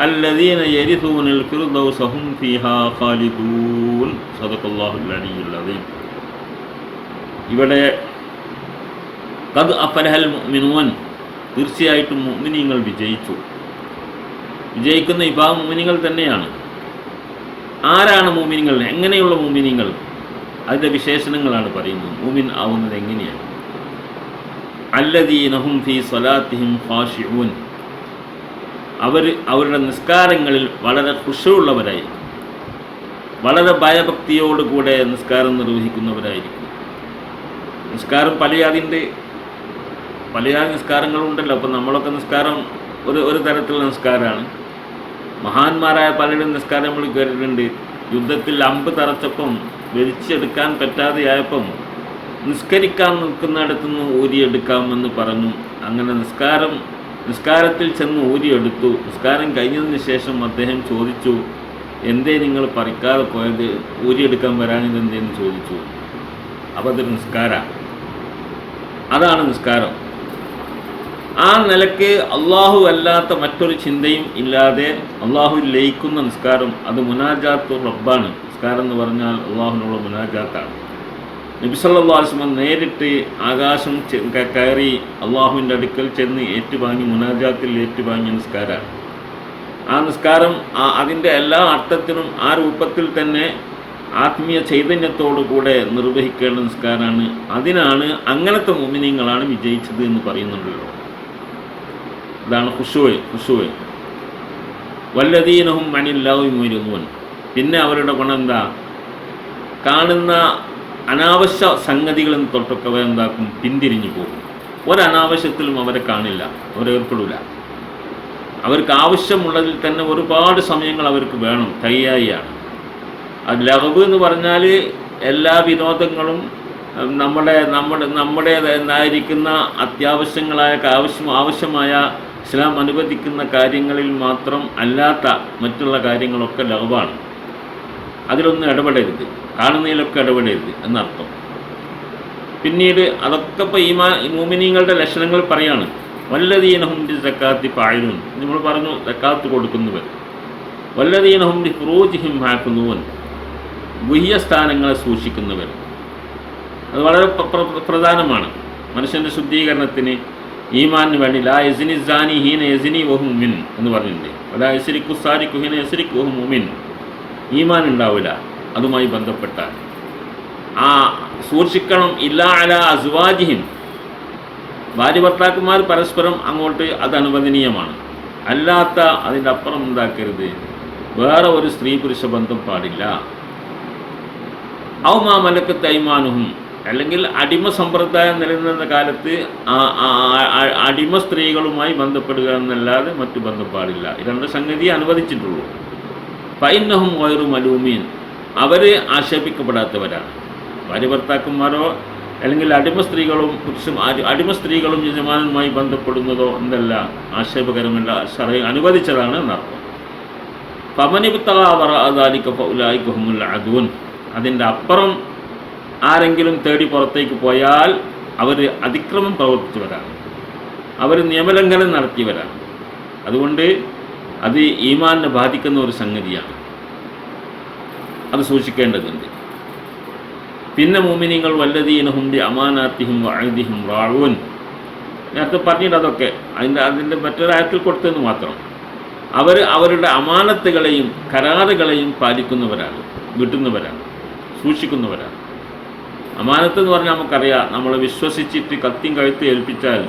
الذين يرثون الفردوس هم فيها خالدون صدق الله العلي العظيم. ഇവിടെ ഖദ് അഫ്ലഹൽ മുഅ്മിനൂൻ, തീർച്ചയായിട്ടും മുഅ്മിനീങ്ങൾ വിജയിച്ചു. വിജയിക്കുന്ന വിഭാഗം മുഅ്മിനീങ്ങൾ തന്നെയാണ്. ആരാണ് മുഅ്മിനീങ്ങൾ? എങ്ങനെയുള്ള മുഅ്മിനീങ്ങൾ? അതിൻ്റെ വിശേഷണങ്ങളാണ് പറയുന്നത്. മുഅ്മിൻ ആവുന്നത് എങ്ങനെയാണ്? അല്ലദീന ഹും ഫീ സ്വലാത്തിഹിം ഖാശിഊൻ, അവരുടെ നിസ്കാരങ്ങളിൽ വളരെ ഖുശൂഉള്ളവരായിരിക്കും, വളരെ ഭയഭക്തിയോടുകൂടെ നിസ്കാരം നിർവഹിക്കുന്നവരായിരിക്കും. നിസ്കാരം പല നിസ്കാരങ്ങളുണ്ടല്ലോ. അപ്പം നമ്മളൊക്കെ നിസ്കാരം ഒരു തരത്തിലുള്ള നിസ്കാരമാണ്. മഹാന്മാരായ പലരും നിസ്കാരം നമ്മൾ കേട്ടിട്ടുണ്ട്. യുദ്ധത്തിൽ അമ്പ് തറച്ചപ്പം വലിച്ചെടുക്കാൻ പറ്റാതെയായപ്പം നിസ്കരിക്കാൻ നിൽക്കുന്നിടത്തുനിന്ന് ഊരിയെടുക്കാമെന്ന് പറഞ്ഞു. അങ്ങനെ നിസ്കാരത്തിൽ ചെന്ന് ഊരിയെടുത്തു. നിസ്കാരം കഴിഞ്ഞതിന് ശേഷം അദ്ദേഹം ചോദിച്ചു, എന്തേ നിങ്ങൾ പറിക്കാതെ പോയത്, ഊരിയെടുക്കാൻ വരാനിത് എന്തേന്ന് ചോദിച്ചു. അപ്പോൾ അതൊരു നിസ്കാരമാണ്. അതാണ് നിസ്കാരം. ആ നിലയ്ക്ക് അള്ളാഹു അല്ലാത്ത മറ്റൊരു ചിന്തയും ഇല്ലാതെ അള്ളാഹുവിൽ ലയിക്കുന്ന നിസ്കാരം, അത് മുനാജാത്തു റബ്ബാണ്. നിസ്കാരം എന്ന് പറഞ്ഞാൽ അള്ളാഹുവിനുള്ള മുനാജാത്താണ്. നബി സല്ലല്ലാഹു അലൈഹി വസല്ലം നേരിട്ട് ആകാശം കയറി അള്ളാഹുവിൻ്റെ അടുക്കൽ ചെന്ന് ഏറ്റുവാങ്ങി മുനാജാത്തിൽ ഏറ്റുവാങ്ങിയ നിസ്കാരമാണ്. ആ നിസ്കാരം അതിൻ്റെ എല്ലാ അർത്ഥത്തിനും ആ രൂപത്തിൽ തന്നെ ആത്മീയ ചൈതന്യത്തോടുകൂടെ നിർവഹിക്കേണ്ട നിസ്കാരമാണ്. അതിനാണ് അങ്ങനത്തെ മുഅ്മിനീങ്ങളാണ് വിജയിച്ചത് എന്ന് പറയുന്നുണ്ടല്ലോ. അതാണ് ഖുശൂഅ്. വല്ലദീനഹും അനിൽ ലഗ്വി മുഅ്രിദൂൻ. പിന്നെ അവരുടെ ഗുണം എന്താ? കാണുന്ന അനാവശ്യ സംഗതികളിൽ തൊട്ടൊക്കെ അവരെന്താക്കും? പിന്തിരിഞ്ഞു പോകും. ഒരനാവശ്യത്തിലും അവരെ കാണില്ല, അവരേർപ്പെടില്ല. അവർക്ക് ആവശ്യമുള്ളതിൽ തന്നെ ഒരുപാട് സമയങ്ങൾ അവർക്ക് വേണം, കയ്യായിയാണ്. അത് ലഗ്വ് എന്ന് പറഞ്ഞാൽ എല്ലാ വിനോദങ്ങളും നമ്മുടേതായിരിക്കുന്ന അത്യാവശ്യങ്ങളായ ആവശ്യമായ ഇസ്ലാം അനുവദിക്കുന്ന കാര്യങ്ങളിൽ മാത്രം അല്ലാത്ത മറ്റുള്ള കാര്യങ്ങളൊക്കെ ലഗ്വാണ്. അതിലൊന്നും ഇടപെടരുത്, കാണുന്നതിലൊക്കെ ഇടപെടരുത് എന്നർത്ഥം. പിന്നീട് അതൊക്കെ ഇപ്പോൾ മുഅ്മിനീങ്ങളുടെ ലക്ഷണങ്ങൾ പറയാണ്. വല്ലദീനഹും ബിസ്സക്കാത്തി ഫാഇലൂൻ. നമ്മൾ പറഞ്ഞു സക്കാത്ത് കൊടുക്കുന്നവർ. വല്ലദീനഹും ലിഫുറൂജിഹിം ഹാഫിളൂൻ. ഗുഹ്യസ്ഥാനങ്ങളെ സൂക്ഷിക്കുന്നവർ. അത് വളരെ പ്രധാനമാണ് മനുഷ്യൻ്റെ ശുദ്ധീകരണത്തിന്, ഈമാനിന് വേണ്ടി. ലാ യസ്നി സാനി ഹീന യസ്നി വഹു മുഅ്മിൻ എന്ന് പറഞ്ഞിട്ടുണ്ട്. വലാ യസ്രിഖു സാരിഖു ഹീന യസ്രിഖു വഹു മുഅ്മിൻ. ഈമാൻ ഉണ്ടാവില്ല അതുമായി ബന്ധപ്പെട്ട ആ സൂക്ഷിക്കണം. ഇല്ലാ അലാ അസ്വാജിഹിം. ഭാര്യ ഭർത്താക്കന്മാർ പരസ്പരം അങ്ങോട്ട് അത് അനുവദനീയമാണ്. അല്ലാത്ത അതിൻ്റെ അപ്പുറം എന്താക്കരുത്, വേറെ ഒരു സ്ത്രീ പുരുഷ ബന്ധം പാടില്ല. ഔ മാ മലക്കത്ത് അയ്മാനുഹും. അല്ലെങ്കിൽ അടിമ സമ്പ്രദായം നിലനിന്ന കാലത്ത് അടിമ സ്ത്രീകളുമായി ബന്ധപ്പെടുക എന്നല്ലാതെ മറ്റു ബന്ധം പാടില്ല. ഈ രണ്ട് സംഗതിയെ അനുവദിച്ചിട്ടുള്ളൂ. ഫൈന്നഹും ഗൈറു മലൂമീൻ. അവർ ആക്ഷേപിക്കപ്പെടാത്തവരാണ്. ഭാര്യ ഭർത്താക്കന്മാരോ അല്ലെങ്കിൽ അടിമ സ്ത്രീകളും യജമാനനുമായി ബന്ധപ്പെടുന്നതോ എന്തല്ല, ആക്ഷേപകരമല്ല, ശറഅ് അനുവദിച്ചതാണ് എന്നർത്ഥം. ഫമനിബ്തഗാ വറാഅ ദാലിക ഫഉലൈക ഹുമുൽ അദൂൻ. അതിൻ്റെ അപ്പുറം ആരെങ്കിലും തേടി പുറത്തേക്ക് പോയാൽ അവർ അതിക്രമം പ്രവർത്തിച്ചവരാണ്, അവർ നിയമലംഘനം നടത്തിയവരാണ്. അതുകൊണ്ട് അത് ഈമാനിനെ ബാധിക്കുന്ന ഒരു സംഗതിയാണ്, അത് സൂക്ഷിക്കേണ്ടതുണ്ട്. പിന്നെ മുഅ്മിനീങ്ങൾ വല്ലദീനഹും ബി അമാനാത്തിഹിം വഅഹദിഹിം റാഊൻ. നേരത്തെ പറഞ്ഞിട്ട് അതൊക്കെ അതിൻ്റെ മറ്റൊരായത്തിൽ കൊടുത്തെന്ന് മാത്രം. അവർ അവരുടെ അമാനത്തുകളെയും കരാറുകളെയും പാലിക്കുന്നവരാണ്, വീട്ടുന്നവരാണ്, സൂക്ഷിക്കുന്നവരാണ്. അമാനത്ത് എന്ന് പറഞ്ഞാൽ നമുക്കറിയാം, നമ്മളെ വിശ്വസിച്ചിട്ട് കത്തിയും കഴുത്ത് ഏൽപ്പിച്ചാൽ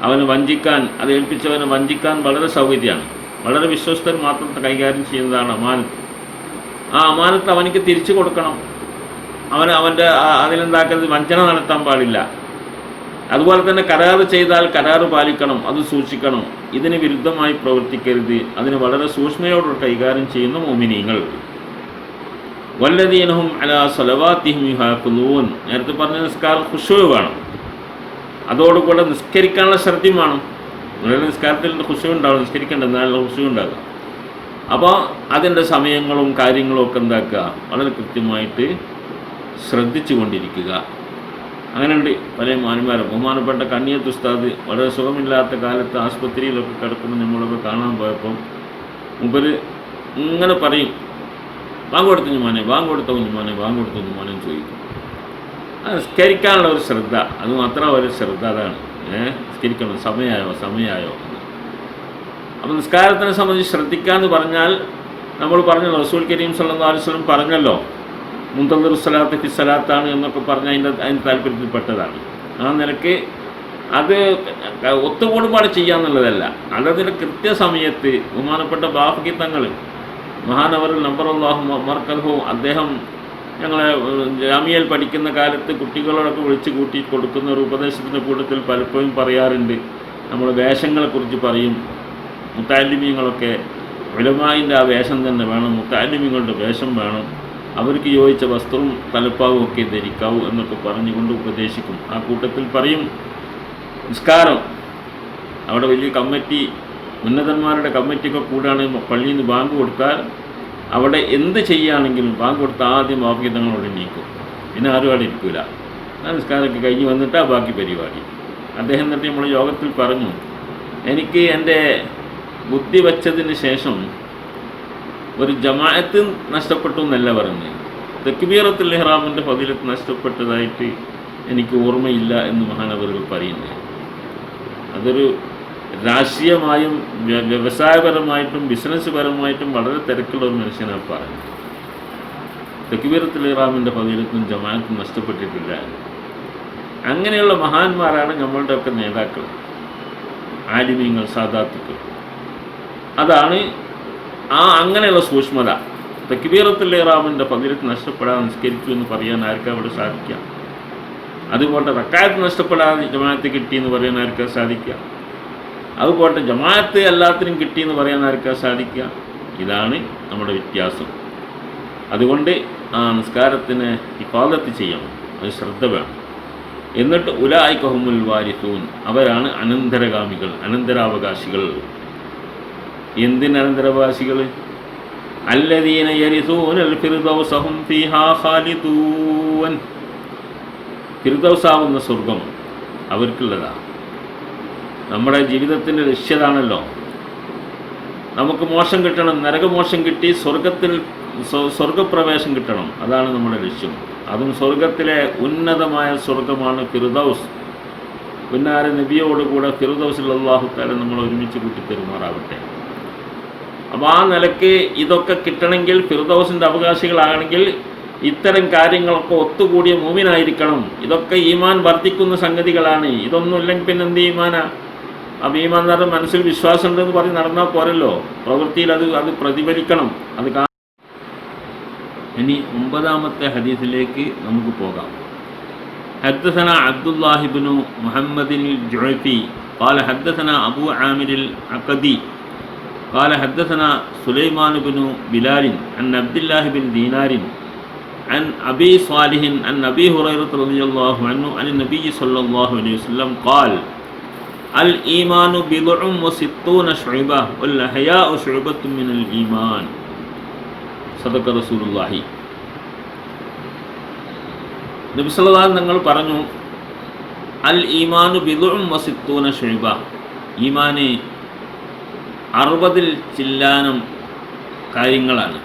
അവന് വഞ്ചിക്കാൻ, അത് ഏൽപ്പിച്ചവനെ വഞ്ചിക്കാൻ വളരെ സൗകര്യമാണ്. വളരെ വിശ്വസ്തൻ മാത്രം കൈകാര്യം ചെയ്യുന്നതാണ് അമാനത്ത്. ആ അമാനത്ത് അവനിക്ക് തിരിച്ചു കൊടുക്കണം. അവൻ്റെ അതിലെന്താക്കരുത്, വഞ്ചന നടത്താൻ പാടില്ല. അതുപോലെ തന്നെ കരാറ് ചെയ്താൽ കരാറ് പാലിക്കണം, അത് സൂക്ഷിക്കണം. ഇതിന് വിരുദ്ധമായി പ്രവർത്തിക്കരുത്. അതിന് വളരെ സൂക്ഷ്മയോടെ കൈകാര്യം ചെയ്യുന്ന മുഅ്മിനീങ്ങൾ. വല്ലദീനഹും അലാ സ്വലവാത്തിഹിം യുഹാഫിളൂൻ. നേരത്തെ പറഞ്ഞ നിസ്കാരം ഖുശൂഅ് വേണം, അതോടുകൂടെ നിസ്കരിക്കാനുള്ള ശ്രദ്ധയും വേണം. നിങ്ങളുടെ നിസ്കാരത്തിൽ ഖുശൂഅ് ഉണ്ടാവും, നിസ്കരിക്കേണ്ട എന്നാലുള്ള ഖുശൂഅ് ഉണ്ടാകുക. അപ്പോൾ അതിൻ്റെ സമയങ്ങളും കാര്യങ്ങളും ഒക്കെ എന്താക്കുക, വളരെ കൃത്യമായിട്ട് ശ്രദ്ധിച്ചു കൊണ്ടിരിക്കുക. അങ്ങനെയുണ്ട് പല മാന്മാരും. ബഹുമാനപ്പെട്ട കണ്ണിയത്ത് ഉസ്താദ് വളരെ സുഖമില്ലാത്ത കാലത്ത് ആശുപത്രിയിലൊക്കെ കിടക്കുമ്പോൾ നമ്മളൊക്കെ കാണാൻ പോയപ്പം മുമ്പ് ഇങ്ങനെ പറയും, ബാങ്ക് കൊടുത്തു കുഞ്ഞുമോനെ, ബാങ്ക് കൊടുത്ത കുഞ്ഞുമോനെ, ബാങ്ക് കൊടുത്ത കുഞ്ഞുമോനെ ചോദിക്കും. അത് നിസ്കരിക്കാനുള്ള ഒരു ശ്രദ്ധ, അത് മാത്രം ഒരു ശ്രദ്ധ. അതാണ് നിസ്കരിക്കണം, സമയമായോ. അപ്പോൾ നിസ്കാരത്തിനെ സംബന്ധിച്ച് ശ്രദ്ധിക്കാമെന്ന് പറഞ്ഞാൽ നമ്മൾ പറഞ്ഞല്ലോ, റസൂൽ കരീം സല്ലല്ലാഹു അലൈഹി വസല്ലം പറഞ്ഞല്ലോ, മുന്തദിറു സ്വലാത്ത് ഫി സ്വലാത്താണ് എന്നൊക്കെ പറഞ്ഞ് അതിൻ്റെ താല്പര്യത്തിൽപ്പെട്ടതാണ്. ആ നിലയ്ക്ക് അത് ഒത്തുകൂടുപാട് ചെയ്യാന്നുള്ളതല്ല, അതതിൻ്റെ കൃത്യസമയത്ത് ബഹുമാനപ്പെട്ട ബാഫക്കി തങ്ങൾ മഹാനവറിൽ നമ്പറല്ലാഹു മർക്കൽഹു, അദ്ദേഹം ഞങ്ങളെ ജാമിയയിൽ പഠിക്കുന്ന കാലത്ത് കുട്ടികളോടൊക്കെ വിളിച്ച് കൂട്ടി കൊടുക്കുന്ന ഒരു ഉപദേശത്തിൻ്റെ കൂട്ടത്തിൽ പലപ്പോഴും പറയാറുണ്ട്. നമ്മൾ വേഷങ്ങളെക്കുറിച്ച് പറയും. മുത്തഅല്ലിമീങ്ങളൊക്കെ ഉലമായിൻ്റെ ആ വേഷം തന്നെ വേണം, മുത്തഅല്ലിമീങ്ങളുടെ വേഷം വേണം, അവർക്ക് യോജിച്ച വസ്ത്രവും തലപ്പാവും ഒക്കെ ധരിക്കാവൂ എന്നൊക്കെ പറഞ്ഞുകൊണ്ട് ഉപദേശിക്കും. ആ കൂട്ടത്തിൽ പറയും, നിസ്കാരം അവിടെ വലിയ കമ്മിറ്റി, ഉന്നതന്മാരുടെ കമ്മിറ്റിയൊക്കെ കൂടാണ് പള്ളിയിൽ നിന്ന് ബാങ്ക് കൊടുത്താൽ അവിടെ എന്ത് ചെയ്യുകയാണെങ്കിലും ബാങ്ക് കൊടുത്താൽ ആദ്യം ബാക്കി തങ്ങളോട് എണീക്കും, പിന്നെ ആരും അവിടെ ഇരിക്കില്ല. ആ നിസ്കാരമൊക്കെ കഴിഞ്ഞ് വന്നിട്ടാ ബാക്കി പരിപാടി. അദ്ദേഹം എന്നിട്ട് നമ്മൾ യോഗത്തിൽ പറഞ്ഞു, എനിക്ക് എൻ്റെ ബുദ്ധി വച്ചതിന് ശേഷം ഒരു ജമാഅത്ത് നഷ്ടപ്പെട്ടു എന്നല്ല പറഞ്ഞ്, തക്ബീറത്തുൽ ഇഹ്റാമിൻ്റെ ഫളീലത്ത് നഷ്ടപ്പെട്ടതായിട്ട് എനിക്ക് ഓർമ്മയില്ല എന്ന് മഹാനവറുകൾ പറയുന്നത്. അതൊരു രാഷ്ട്രീയമായും വ്യവസായപരമായിട്ടും ബിസിനസ് പരമായിട്ടും വളരെ തിരക്കുള്ള ഒരു മനുഷ്യനാണ് പറയുന്നത്. തക്ബീറത്തുൽ ഇഹ്റാമിൻ്റെ ഫളീലത്തും ജമാഅത്തും നഷ്ടപ്പെട്ടിട്ടില്ല. അങ്ങനെയുള്ള മഹാന്മാരാണ് നമ്മളുടെയൊക്കെ നേതാക്കൾ, ആലിമീങ്ങൾ, സാദാത്തുക്കൾ. അതാണ് അങ്ങനെയുള്ള സൂക്ഷ്മത. തക്ബീറത്തുൽ ഇഹ്റാമിൻ്റെ ഫളീലത്ത് നഷ്ടപ്പെടാതെ നിസ്കരിച്ചു എന്ന് പറയാൻ ആർക്കും അവിടെ സാധിക്കാം. അതുപോലെ റക്അത്ത് നഷ്ടപ്പെടാതെ ജമാഅത്ത് കിട്ടിയെന്ന് പറയാൻ ആർക്കാ സാധിക്കുക. അതുപോലെ ജമാഅത്ത് എല്ലാത്തിനും കിട്ടിയെന്ന് പറയാൻ ആർക്കാ സാധിക്കുക. ഇതാണ് നമ്മുടെ വ്യത്യാസം. അതുകൊണ്ട് ആ നിസ്കാരത്തിന് ഇഫാദത്ത് ചെയ്യണം, അത് ശ്രദ്ധ വേണം. എന്നിട്ട് ഉലൈക ഹുമുൽ വാരിസൂൻ, അവരാണ് അനന്തരഗാമികൾ, അനന്തരാവകാശികൾ. എന്തിന് അനന്തരാവകാശികൾ? അല്ലദീന യരിസൂനൽ ഫിർദൗസ ഹും ഫീഹാ ഖാലിദൂൻ, ഫിർദൗസാവുന്ന സ്വർഗം അവർക്കുള്ളതാണ്. നമ്മുടെ ജീവിതത്തിൻ്റെ ലക്ഷ്യതാണല്ലോ. നമുക്ക് മോക്ഷം കിട്ടണം, നരകമോക്ഷം കിട്ടി സ്വർഗപ്രവേശം കിട്ടണം, അതാണ് നമ്മുടെ ലക്ഷ്യം. അതും സ്വർഗത്തിലെ ഉന്നതമായ സ്വർഗമാണ് ഫിർദൗസ്. പിന്നാരെ നബിയോടുകൂടെ ഫിർദൗസിൽ അല്ലാഹു തആല നമ്മൾ ഒരുമിച്ച് കൂട്ടിത്തരുമാറാവട്ടെ. അപ്പോൾ ആ നിലയ്ക്ക് ഇതൊക്കെ കിട്ടണമെങ്കിൽ, ഫിർദൗസിൻ്റെ അവകാശികളാണെങ്കിൽ ഇത്തരം കാര്യങ്ങളൊക്കെ ഒത്തുകൂടിയ മൂമിനായിരിക്കണം. ഇതൊക്കെ ഈമാൻ വർദ്ധിക്കുന്ന സംഗതികളാണ്. ഇതൊന്നും ഇല്ലെങ്കിൽ പിന്നെ എന്ത് ഈമാനാ? അപ്പോൾ ഈമാൻ എന്ന് പറഞ്ഞാൽ മനസ്സിൽ വിശ്വാസം ഉണ്ടെന്ന് പറഞ്ഞ് നടന്നാൽ പോരല്ലോ, പ്രവൃത്തിയിൽ അത് പ്രതിഫലിക്കണം. അത് ഇനി 9ാമത്തെ ഹദീസിലേക്ക് നമുക്ക് പോകാം. حدثنا عبد الله بن محمد الجعفي قال حدثنا أبو عامر العقدي قال حدثنا سليمان بن بلال عن عبد الله بن دينار عن أبي صالح عن أبي هريرة رضي الله عنه عن النبي صلى الله عليه وسلم قال الإيمان بضع وستون شعبة والحياء شعبة من الإيمان. സദഖ റസൂലുള്ളാഹി. നബി സല്ലല്ലാഹു അലൈഹി തങ്ങൾ പറഞ്ഞു, അൽ ഈമാനു ബിദ്ഉം വസിത്തൂന ശുഅബ, ഈമാന് 60 ചില്ലാനം കാര്യങ്ങളാണ്,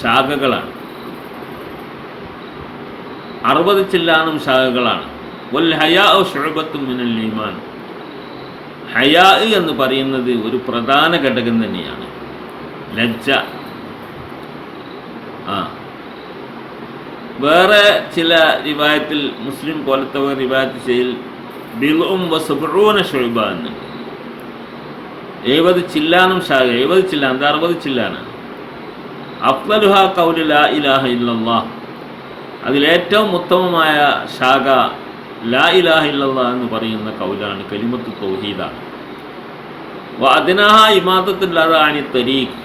ശാഖകളാണ്. 60 ചില്ലാനം ശാഖകളാണ്. വൽ ഹയാഉ ശുഅബത്തും മിനൽ ഈമാൻ, ഹയാ എന്ന് പറയുന്നത് ഒരു പ്രധാന ഘടകം തന്നെയാണ്. ലജ്ജ. വേറെ ചില റിവായത്തിൽ, മുസ്ലിം പോലത്തെ റിവായത്ത് ചെയ്യൽ ബിദ്ഉം വസബ്ഊന ശുഅബ എന്നുണ്ട്. 70 ചില്ലാനം ശാഖ. 70 ചില്ലാനം, 60 ചില്ലാനാണ്. അഫ്ളലുഹാ ഖൗലു ലാ ഇലാഹ ഇല്ലല്ലാഹ്, അതിലേറ്റവും ഉത്തമമായ ശാഖ ലാ ഇലാഹ ഇല്ലല്ലാഹ് എന്ന് പറയുന്ന കൗലാണ്, കലിമത്തു തൗഹീദാണ്. വഅദ്നാഹ ഇമാദത്തുൽ അദാ അനി തരീഖ്,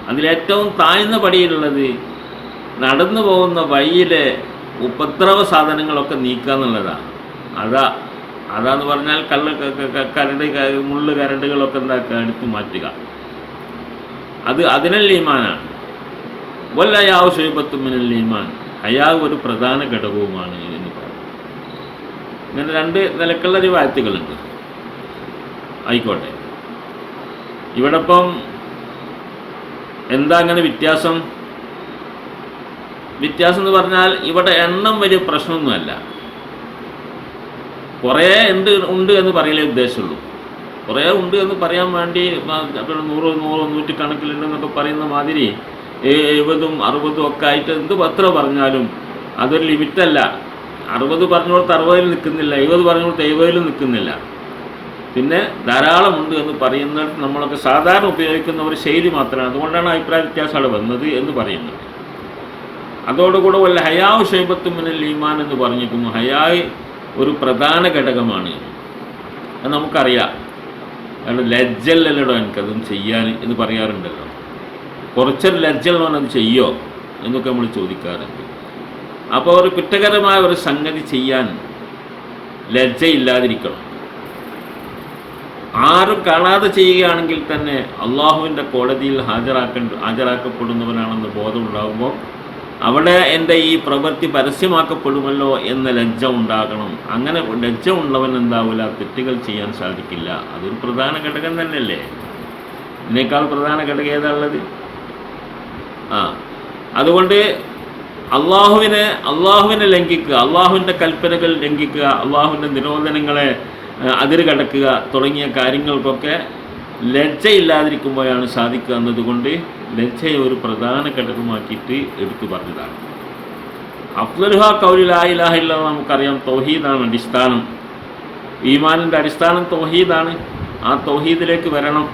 അതിലേറ്റവും താഴ്ന്ന പടിയിലുള്ളത് നടന്നു പോകുന്ന വഴിയിലെ ഉപദ്രവ സാധനങ്ങളൊക്കെ നീക്കുക എന്നുള്ളതാണ്. അതാന്ന് പറഞ്ഞാൽ മുള്ളു കരടുകളൊക്കെ എന്താക്കുക, എടുത്തു മാറ്റുക. അതിനൽ ഈമാനാണ്. വൽ ഹയാഉ ശുഅബത്തും മിനൽ ഈമാൻ, ഹയാവ് ഒരു പ്രധാന ഘടകവുമാണ് എന്ന് പറയും. ഇങ്ങനെ 2 നിലക്കുള്ള റിവായത്തുകളുണ്ട്. ആയിക്കോട്ടെ, ഇവിടെ ഇപ്പം എന്താ അങ്ങനെ വ്യത്യാസം എന്ന് പറഞ്ഞാൽ ഇവിടെ എണ്ണം വലിയ പ്രശ്നമൊന്നുമല്ല. കുറേ ഉണ്ട് എന്ന് പറയലേ ഉദ്ദേശമുള്ളൂ. കുറേ ഉണ്ട് എന്ന് പറയാൻ വേണ്ടി 100 കണക്കിലുണ്ടെന്നൊക്കെ പറയുന്ന മാതിരി 70ഉം 60ഉം ഒക്കെ ആയിട്ട് എന്ത് പത്ര പറഞ്ഞാലും അതൊരു ലിമിറ്റല്ല. 60 പറഞ്ഞുകൊടുത്ത് 60ൽ നിൽക്കുന്നില്ല, 70 പറഞ്ഞുകൊടുത്ത് 70ലും നിൽക്കുന്നില്ല. പിന്നെ ധാരാളമുണ്ട് എന്ന് പറയുന്നത് നമ്മളൊക്കെ സാധാരണ ഉപയോഗിക്കുന്ന ഒരു ശൈലി മാത്രമാണ്. അതുകൊണ്ടാണ് അഭിപ്രായ വ്യത്യാസങ്ങൾ വന്നത് എന്ന് പറയുന്നത്. അതോടുകൂടെ വല്ല ഹയാഉ ശുഅബത്തും മിനൽ ഈമാൻ എന്ന് പറഞ്ഞിരിക്കുന്നു. ഹയായ് ഒരു പ്രധാന ഘടകമാണ്. അത് നമുക്കറിയാം. കാരണം ലജ്ജല്ലല്ലോ എനിക്കതും ചെയ്യാൻ എന്ന് പറയാറുണ്ടല്ലോ. കുറച്ചൊരു ലജ്ജയുള്ളവൻ അത് ചെയ്യോ എന്നൊക്കെ നമ്മൾ ചോദിക്കാറുണ്ട്. അപ്പോൾ ഒരു കുറ്റകരമായ ഒരു സംഗതി ചെയ്യാൻ ലജ്ജയില്ലാതിരിക്കണം. ആരും കാണാതെ ചെയ്യുകയാണെങ്കിൽ തന്നെ അള്ളാഹുവിൻ്റെ കോടതിയിൽ ഹാജരാക്കപ്പെടുന്നവനാണെന്ന് ബോധമുണ്ടാകുമ്പോൾ അവിടെ എൻ്റെ ഈ പ്രവൃത്തി പരസ്യമാക്കപ്പെടുമല്ലോ എന്ന ലജ്ജ ഉണ്ടാകണം. അങ്ങനെ ലജ്ജ ഉള്ളവൻ എന്താവില്ല, തെറ്റുകൾ ചെയ്യാൻ സാധിക്കില്ല. അതൊരു പ്രധാന ഘടകം തന്നെയല്ലേ. ഇതിനേക്കാൾ പ്രധാന ഘടകം ഏതാ ഉള്ളത്? അതുകൊണ്ട് അള്ളാഹുവിനെ ലംഘിക്കുക, അള്ളാഹുവിൻ്റെ കൽപ്പനകൾ ലംഘിക്കുക, അള്ളാഹുവിൻ്റെ നിരോധനങ്ങളെ അതിര് കടക്കുക തുടങ്ങിയ കാര്യങ്ങൾക്കൊക്കെ ലജ്ജയില്ലാതിരിക്കുമ്പോഴാണ് സാധിക്കുക എന്നതുകൊണ്ട് ലജ്ജയെ ഒരു പ്രധാന ഘടകമാക്കിയിട്ട് എടുത്തു പറഞ്ഞതാണ്. അഫ്ളലുഹ ഖൗലു ലാ ഇലാഹ ഇല്ലല്ലാഹ്, നമുക്കറിയാം തൗഹീദാണ് അടിസ്ഥാനം. ഈമാനിൻ്റെ അടിസ്ഥാനം തൗഹീദാണ്. ആ തൗഹീദിലേക്ക് വരണം.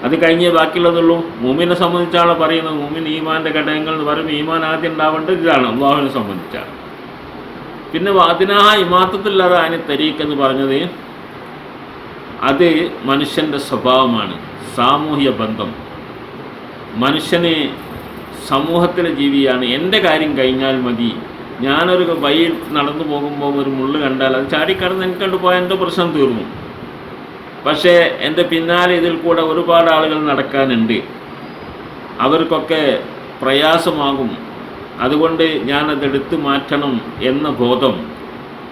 അത് കഴിഞ്ഞേ ബാക്കിയുള്ളതുള്ളൂ. മൂമിനെ സംബന്ധിച്ചാണ് പറയുന്നത്. മൂമിൻ ഈമാൻ്റെ ഘടകങ്ങൾ എന്ന് പറയുമ്പോൾ ഈമാൻ ആദ്യം ഉണ്ടാവേണ്ടത് ഇതാണ്, അള്ളാഹുവിനെ സംബന്ധിച്ചാണ്. പിന്നെ വാദിനാഹ ഇമാത്തത്തുല്ലാതെ അതിന് തരീഖ് എന്ന് പറഞ്ഞത് അത് മനുഷ്യൻ്റെ സ്വഭാവമാണ്, സാമൂഹ്യ ബന്ധം. മനുഷ്യന് സമൂഹത്തിലെ ജീവിയാണ്. എൻ്റെ കാര്യം കഴിഞ്ഞാൽ മതി. ഞാനൊരു വഴിയിൽ നടന്നു പോകുമ്പോൾ ഒരു മുള്ള് കണ്ടാൽ അത് ചാടിക്കടന്ന് എനിക്കണ്ട് പോയാൽ എൻ്റെ പ്രശ്നം തീർന്നു. പക്ഷേ എൻ്റെ പിന്നാലെ ഇതിൽ കൂടെ ഒരുപാട് ആളുകൾ നടക്കാനുണ്ട്, അവർക്കൊക്കെ പ്രയാസമാകും, അതുകൊണ്ട് ഞാനതെടുത്ത് മാറ്റണം എന്ന ബോധം,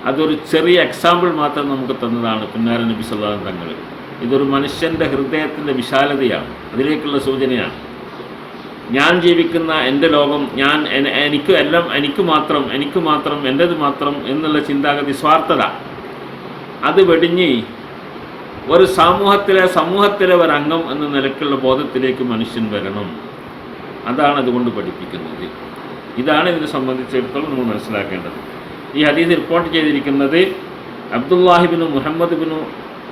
അതൊരു ചെറിയ എക്സാമ്പിൾ മാത്രം നമുക്ക് തന്നതാണ് പുന്നാര നബി സല്ലല്ലാഹു അലൈഹി വസല്ലം തങ്ങൾ. ഇതൊരു മനുഷ്യൻ്റെ ഹൃദയത്തിൻ്റെ വിശാലതയാണ്, അതിലേക്കുള്ള സൂചനയാണ്. ഞാൻ ജീവിക്കുന്ന എൻ്റെ ലോകം, എനിക്ക് മാത്രം എൻ്റേത് മാത്രം എന്നുള്ള ചിന്താഗതി, സ്വാർത്ഥത, അത് വെടിഞ്ഞ് ഒരു സമൂഹത്തിലെ ഒരംഗം എന്ന നിലക്കുള്ള ബോധത്തിലേക്ക് മനുഷ്യൻ വരണം. അതാണ് അതുകൊണ്ട് പഠിപ്പിക്കുന്നത്. ഇതാണ് ഇതിനെ സംബന്ധിച്ചിടത്തോളം നമ്മൾ മനസ്സിലാക്കേണ്ടത്. ഈ ഹദീസ് റിപ്പോർട്ട് ചെയ്തിരിക്കുന്നത് അബ്ദുല്ലാഹിബിനു മുഹമ്മദ് ബിനു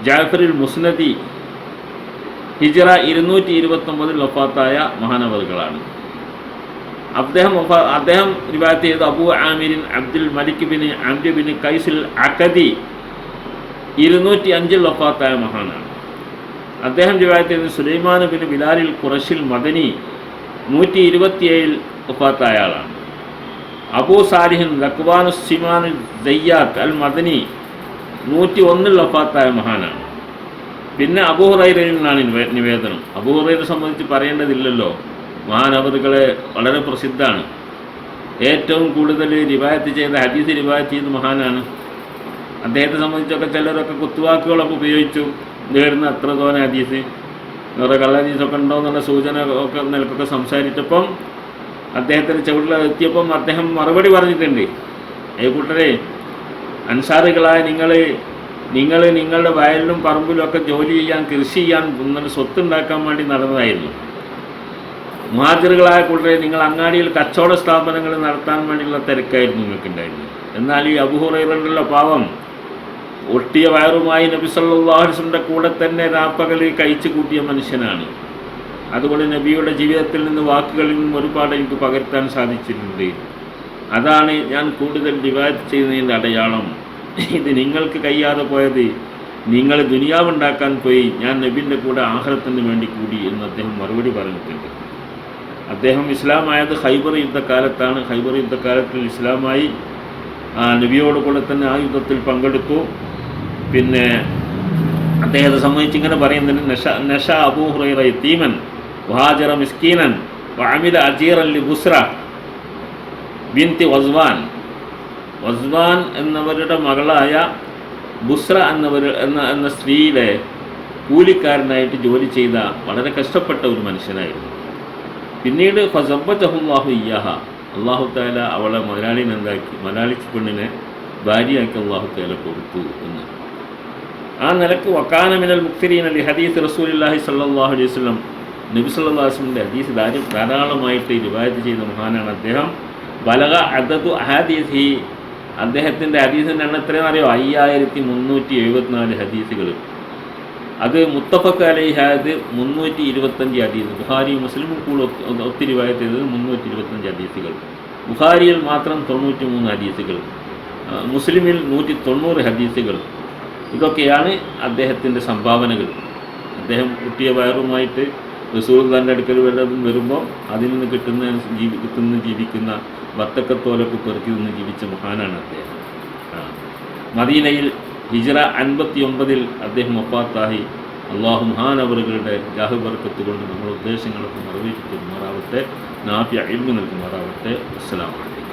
ജാഫറിൽ മുസ്നദി ഹിജ്റ 229 വഫാത്തായ മഹാനവറുകളാണ്. അദ്ദേഹം റിവായത്ത് ചെയ്ത അബൂ ആമിരിൻ അബ്ദുൽ മലിക് ബിൻ അംർ ബിൻ ഖൈസിൽ അഖദി 205 വഫാത്തായ മഹാനാണ്. അദ്ദേഹം റിവായത്ത് ചെയ്ത സുലൈമാൻ ബിൻ ബിലാലിൽ ഖുറശിൽ മദനി 127 വഫാത്തായ ആളാണ്. അബൂ സാലിഹിൻ ലക്വാനു സിമാൻ സയ്യാത്ത് അൽ മദനി 101 വഫാത്തായ മഹാനാണ്. പിന്നെ അബൂ ഹുറൈറയിൽ നിന്നാണ് നിവേദനം. അബൂ ഹുറൈറയെ സംബന്ധിച്ച് പറയേണ്ടതില്ലല്ലോ, മഹാനവറുകളെ വളരെ പ്രസിദ്ധമാണ്. ഏറ്റവും കൂടുതൽ റിവായത്ത് ചെയ്ത ഹദീസ് റിവായത്ത് ചെയ്ത മഹാനാണ്. അദ്ദേഹത്തെ സംബന്ധിച്ചൊക്കെ ചിലരൊക്കെ കുത്തുവാക്കുകളൊക്കെ ഉപയോഗിച്ചു, നേരുന്ന അത്ര തോന്നെ ഹദീസ്, വേറെ കള്ള ഹദീസൊക്കെ ഉണ്ടോ എന്നുള്ള സൂചന ഒക്കെ നിലക്കൊക്കെ സംസാരിച്ചപ്പം അദ്ദേഹത്തിൻ്റെ ചുവട്ടിലെത്തിയപ്പം അദ്ദേഹം മറുപടി പറഞ്ഞിട്ടുണ്ട്. കൂട്ടരെ, അൻസാറുകളായ നിങ്ങൾ നിങ്ങളുടെ വയലിലും പറമ്പിലും ഒക്കെ ജോലി ചെയ്യാൻ, കൃഷി ചെയ്യാൻ, സ്വത്തുണ്ടാക്കാൻ വേണ്ടി നടന്നതായിരുന്നു. മുഹാജിറുകളായ കൂട്ടരെ, നിങ്ങൾ അങ്ങാടിയിൽ കച്ചവട സ്ഥാപനങ്ങൾ നടത്താൻ വേണ്ടിയുള്ള തിരക്കായിരുന്നു നിങ്ങൾക്കുണ്ടായിരുന്നു. എന്നാൽ ഈ അബൂ ഹുറൈറയുടെ പാവം ഒട്ടിയ വയറുമായി നബി സല്ലല്ലാഹു അലൈഹി വസല്ലമയുടെ കൂടെ തന്നെ രാപ്പകൽ കഴിച്ചു കൂട്ടിയ മനുഷ്യനാണ്. അതുകൊണ്ട് നബിയുടെ ജീവിതത്തിൽ നിന്ന്, വാക്കുകളിൽ നിന്നും ഒരുപാട് എനിക്ക് പകർത്താൻ സാധിച്ചിട്ടുണ്ട്. അതാണ് ഞാൻ കൂടുതൽ റിവായത്ത് ചെയ്യുന്നതിൻ്റെ അടയാളം. ഇത് നിങ്ങൾക്ക് കഴിയാതെ പോയത് നിങ്ങൾ ദുനിയാവുണ്ടാക്കാൻ പോയി, ഞാൻ നബിൻ്റെ കൂടെ ആഖിറത്തിന് വേണ്ടി കൂടി എന്ന് അദ്ദേഹം മറുപടി പറഞ്ഞിട്ടുണ്ട്. അദ്ദേഹം ഇസ്ലാമായത് ഖൈബർ യുദ്ധക്കാലത്താണ്. ഖൈബർ യുദ്ധക്കാലത്തിൽ ഇസ്ലാമായി. നബിയോട് കൂടെ തന്നെ ആ യുദ്ധത്തിൽ പങ്കെടുത്തു. പിന്നെ അദ്ദേഹത്തെ സംബന്ധിച്ച് ഇങ്ങനെ പറയുന്നുണ്ട്, നഷ അബൂ ഹുറൈറ യതീമൻ വഹാജറ മിസ്കീനൻ വഅമില അജീറൻ ലി ബുസ്ര ബിൻതി വസ്വാൻ എന്നവരുടെ മകളായ ബുസ്ര എന്ന സ്ത്രീയുടെ കൂലിക്കാരനായിട്ട് ജോലി ചെയ്ത വളരെ കഷ്ടപ്പെട്ട ഒരു മനുഷ്യനായിരുന്നു. പിന്നീട് ഫസബ്ബതഹുല്ലാഹു ഇയ്യാഹ, അള്ളാഹു തആല അവളെ മലയാളി പെണ്ണിനെ ഭാര്യയാക്കി അള്ളാഹു തആല കൊടുത്തു എന്ന്. ആ നിലക്ക് വക്കാന മിനൽ മുക്തിരീന ലി ഹദീസ് റസൂലുള്ളാഹി സ്വല്ലല്ലാഹു അലൈഹി വസല്ലം, നബി സല്ലല്ലാഹു അലൈഹി വസല്ലമയുടെ ഹദീസ് ധാരാളമായിട്ട് റിവായത്ത് ചെയ്ത മഹാനാണ് അദ്ദേഹം. ബലഗ അദദു അഹാദീസി, അദ്ദേഹത്തിൻ്റെ ഹദീസിൻ്റെ എണ്ണം എത്രയാണെന്ന് അറിയോ? 5374 ഹദീസുകൾ. അത് മുത്തഫഖ് അലൈഹായത് 325 ഹദീസ്. ബുഖാരി മുസ്ലിമും കൂടെ ഒത്തിരി റിവായത്ത് ചെയ്തത് 325 ഹദീസുകൾ. ബുഖാരിയിൽ മാത്രം 93 ഹദീസുകൾ, മുസ്ലിമിൽ 190 ഹദീസുകൾ. ഇതൊക്കെയാണ് അദ്ദേഹത്തിൻ്റെ സംഭാവനകൾ. അദ്ദേഹം കുട്ടിയ വയറുമായിട്ട് റസൂലുള്ളാഹിന്റെ അടുക്കൽ വരുമ്പോൾ അതിൽ നിന്ന് കിട്ടുന്ന ജീവിക്കുന്ന വത്തക്കത്തോലൊക്കെ പെറുക്കി നിന്ന് ജീവിച്ച മഹാനാണ് അദ്ദേഹം. മദീനയിൽ ഹിജ്റ 59 അദ്ദേഹം വഫാത്തായി. അള്ളാഹു മഹാനവറുകളുടെ ജാഹ് ബർക്കത്ത് കൊണ്ട് നമ്മുടെ ഉദ്ദേശങ്ങളൊക്കെ നിറവേറ്റി തരുമാറാവട്ടെ, നാഫിയ ഇൽമ് നൽകുമാറാവട്ടെ. അസ്സലാമു അലൈക്കും.